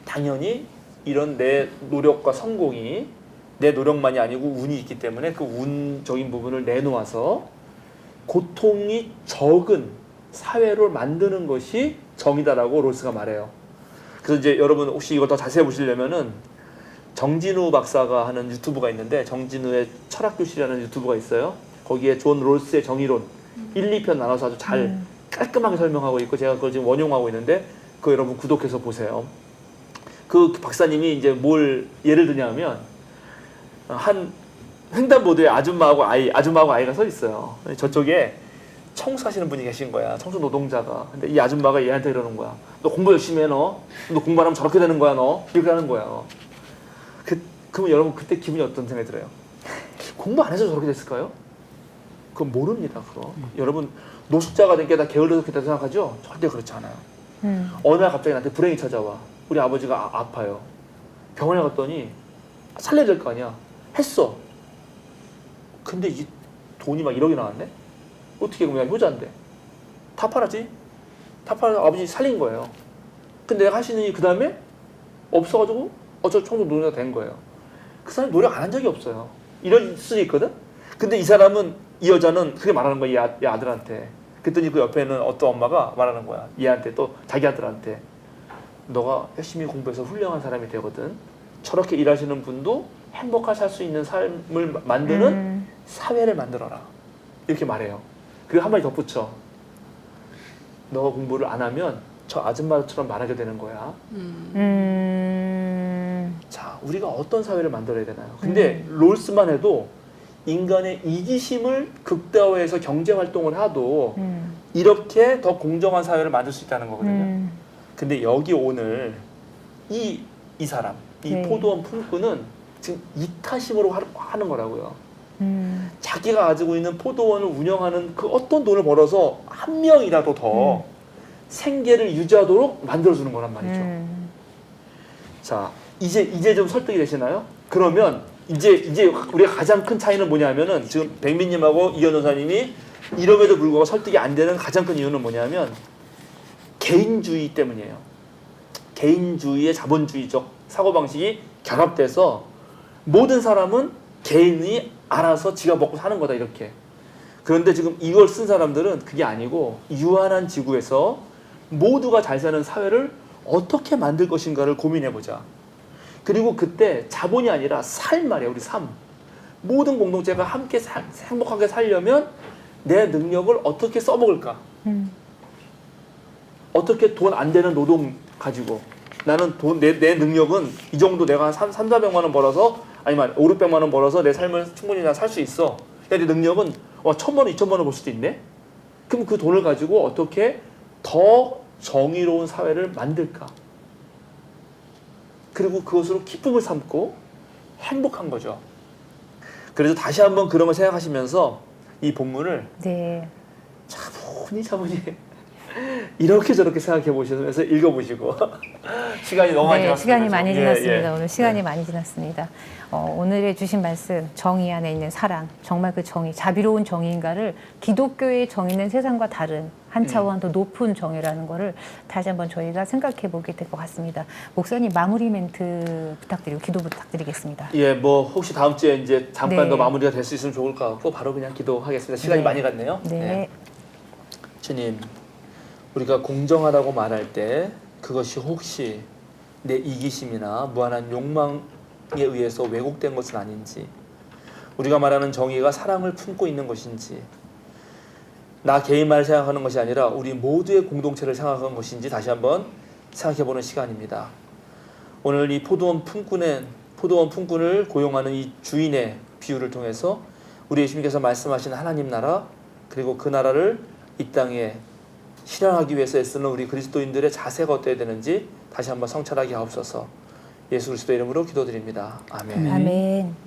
당연히 이런 내 노력과 성공이 내 노력만이 아니고 운이 있기 때문에 그 운적인 부분을 내놓아서 고통이 적은 사회를 만드는 것이 정의다라고 롤스가 말해요. 그래서 이제 여러분 혹시 이거 더 자세히 보시려면은 정진우 박사가 하는 유튜브가 있는데 정진우의 철학교실이라는 유튜브가 있어요. 거기에 존 롤스의 정의론 1, 2편 나눠서 아주 잘 깔끔하게 설명하고 있고 제가 그걸 지금 원용하고 있는데 그거 여러분 구독해서 보세요. 그 박사님이 이제 뭘 예를 드냐면 한 횡단보도에 아줌마하고 아이가 서 있어요. 저쪽에 청소하시는 분이 계신 거야. 청소 노동자가. 근데 이 아줌마가 얘한테 이러는 거야. 너 공부 열심히 해, 너. 너 공부 안 하면 저렇게 되는 거야, 너. 이렇게 하는 거야. 그러면 여러분 그때 기분이 어떤 생각이 들어요? 공부 안 해서 저렇게 됐을까요? 그건 모릅니다, 그거. 여러분 노숙자가 된 게 다 게을러졌겠다 생각하죠? 절대 그렇지 않아요. 어느 날 갑자기 나한테 불행이 찾아와. 우리 아버지가 아파요. 병원에 갔더니 살려야 될 거 아니야. 했어. 근데 이 돈이 막 1억이 나왔네? 어떻게 그냥 효자인데. 다 팔았지? 다 팔아서 아버지 살린 거예요. 근데 내가 할 수 있는 일이 그 다음에 없어가지고 어쩌 청소 노동자가 된 거예요. 그 사람이 노력 안 한 적이 없어요. 이럴 수도 있거든? 근데 이 사람은, 이 여자는 그렇게 말하는 거야, 이 아들한테. 그랬더니 그 옆에는 어떤 엄마가 말하는 거야. 얘한테 또 자기 아들한테. 너가 열심히 공부해서 훌륭한 사람이 되거든. 저렇게 일하시는 분도 행복하게 살 수 있는 삶을 만드는 사회를 만들어라. 이렇게 말해요. 그리고 한마디 덧붙여. 너가 공부를 안 하면 저 아줌마처럼 말하게 되는 거야. 자, 우리가 어떤 사회를 만들어야 되나요? 근데 롤스만 해도 인간의 이기심을 극대화해서 경제활동을 해도 이렇게 더 공정한 사회를 만들 수 있다는 거거든요. 근데 여기 오늘 이 사람, 이 네. 포도원 품꾼은 지금 이타심으로 하는 거라고요. 자기가 가지고 있는 포도원을 운영하는 그 어떤 돈을 벌어서 한 명이라도 더 생계를 유지하도록 만들어주는 거란 말이죠. 자, 이제 좀 설득이 되시나요? 그러면 이제 우리가 가장 큰 차이는 뭐냐면은 지금 백민님하고 이현 전사님이 이름에도 불구하고 설득이 안 되는 가장 큰 이유는 뭐냐면 개인주의 때문이에요. 개인주의의 자본주의적 사고방식이 결합돼서 모든 사람은 개인이 알아서 지가 먹고 사는 거다 이렇게. 그런데 지금 이걸 쓴 사람들은 그게 아니고 유한한 지구에서 모두가 잘 사는 사회를 어떻게 만들 것인가를 고민해보자. 그리고 그때 자본이 아니라 삶 말이야. 우리 삶. 모든 공동체가 함께 행복하게 살려면 내 능력을 어떻게 써먹을까. 어떻게 돈 안 되는 노동 가지고 나는 내 능력은 이 정도 내가 한 300~400만 원 벌어서 아니면 500~600만 원 벌어서 내 삶을 충분히 나 살 수 있어. 내 능력은 1,000만 원, 2,000만 원 벌 수도 있네. 그럼 그 돈을 가지고 어떻게 더 정의로운 사회를 만들까? 그리고 그것으로 기쁨을 삼고 행복한 거죠. 그래서 다시 한번 그런 걸 생각하시면서 이 본문을 네. 차분히 이렇게 저렇게 생각해 보시면서 읽어보시고 시간이 너무 많이 지났습니다. 시간이 많이 지났습니다. 예. 오늘 시간이 많이 지났습니다. 오늘의 주신 말씀, 정의 안에 있는 사랑, 정말 그 정의, 자비로운 정의인가를 기독교의 정의는 세상과 다른 한 차원 더 높은 정의라는 거를 다시 한번 저희가 생각해 보게 될 것 같습니다. 목사님 마무리 멘트 부탁드리고 기도 부탁드리겠습니다. 예, 뭐 혹시 다음 주에 이제 잠깐 네. 더 마무리가 될 수 있으면 좋을 것 같고 바로 그냥 기도하겠습니다. 시간이 네. 많이 갔네요. 네. 예. 주님, 우리가 공정하다고 말할 때 그것이 혹시 내 이기심이나 무한한 욕망에 의해서 왜곡된 것은 아닌지, 우리가 말하는 정의가 사랑을 품고 있는 것인지, 나 개인만을 생각하는 것이 아니라 우리 모두의 공동체를 생각하는 것인지 다시 한번 생각해보는 시간입니다. 오늘 이 포도원 품꾼을 고용하는 이 주인의 비유를 통해서 우리 예수님께서 말씀하신 하나님 나라, 그리고 그 나라를 이 땅에 실현하기 위해서 애쓰는 우리 그리스도인들의 자세가 어때야 되는지 다시 한번 성찰하게 하옵소서. 예수 그리스도 이름으로 기도드립니다. 아멘. 아멘.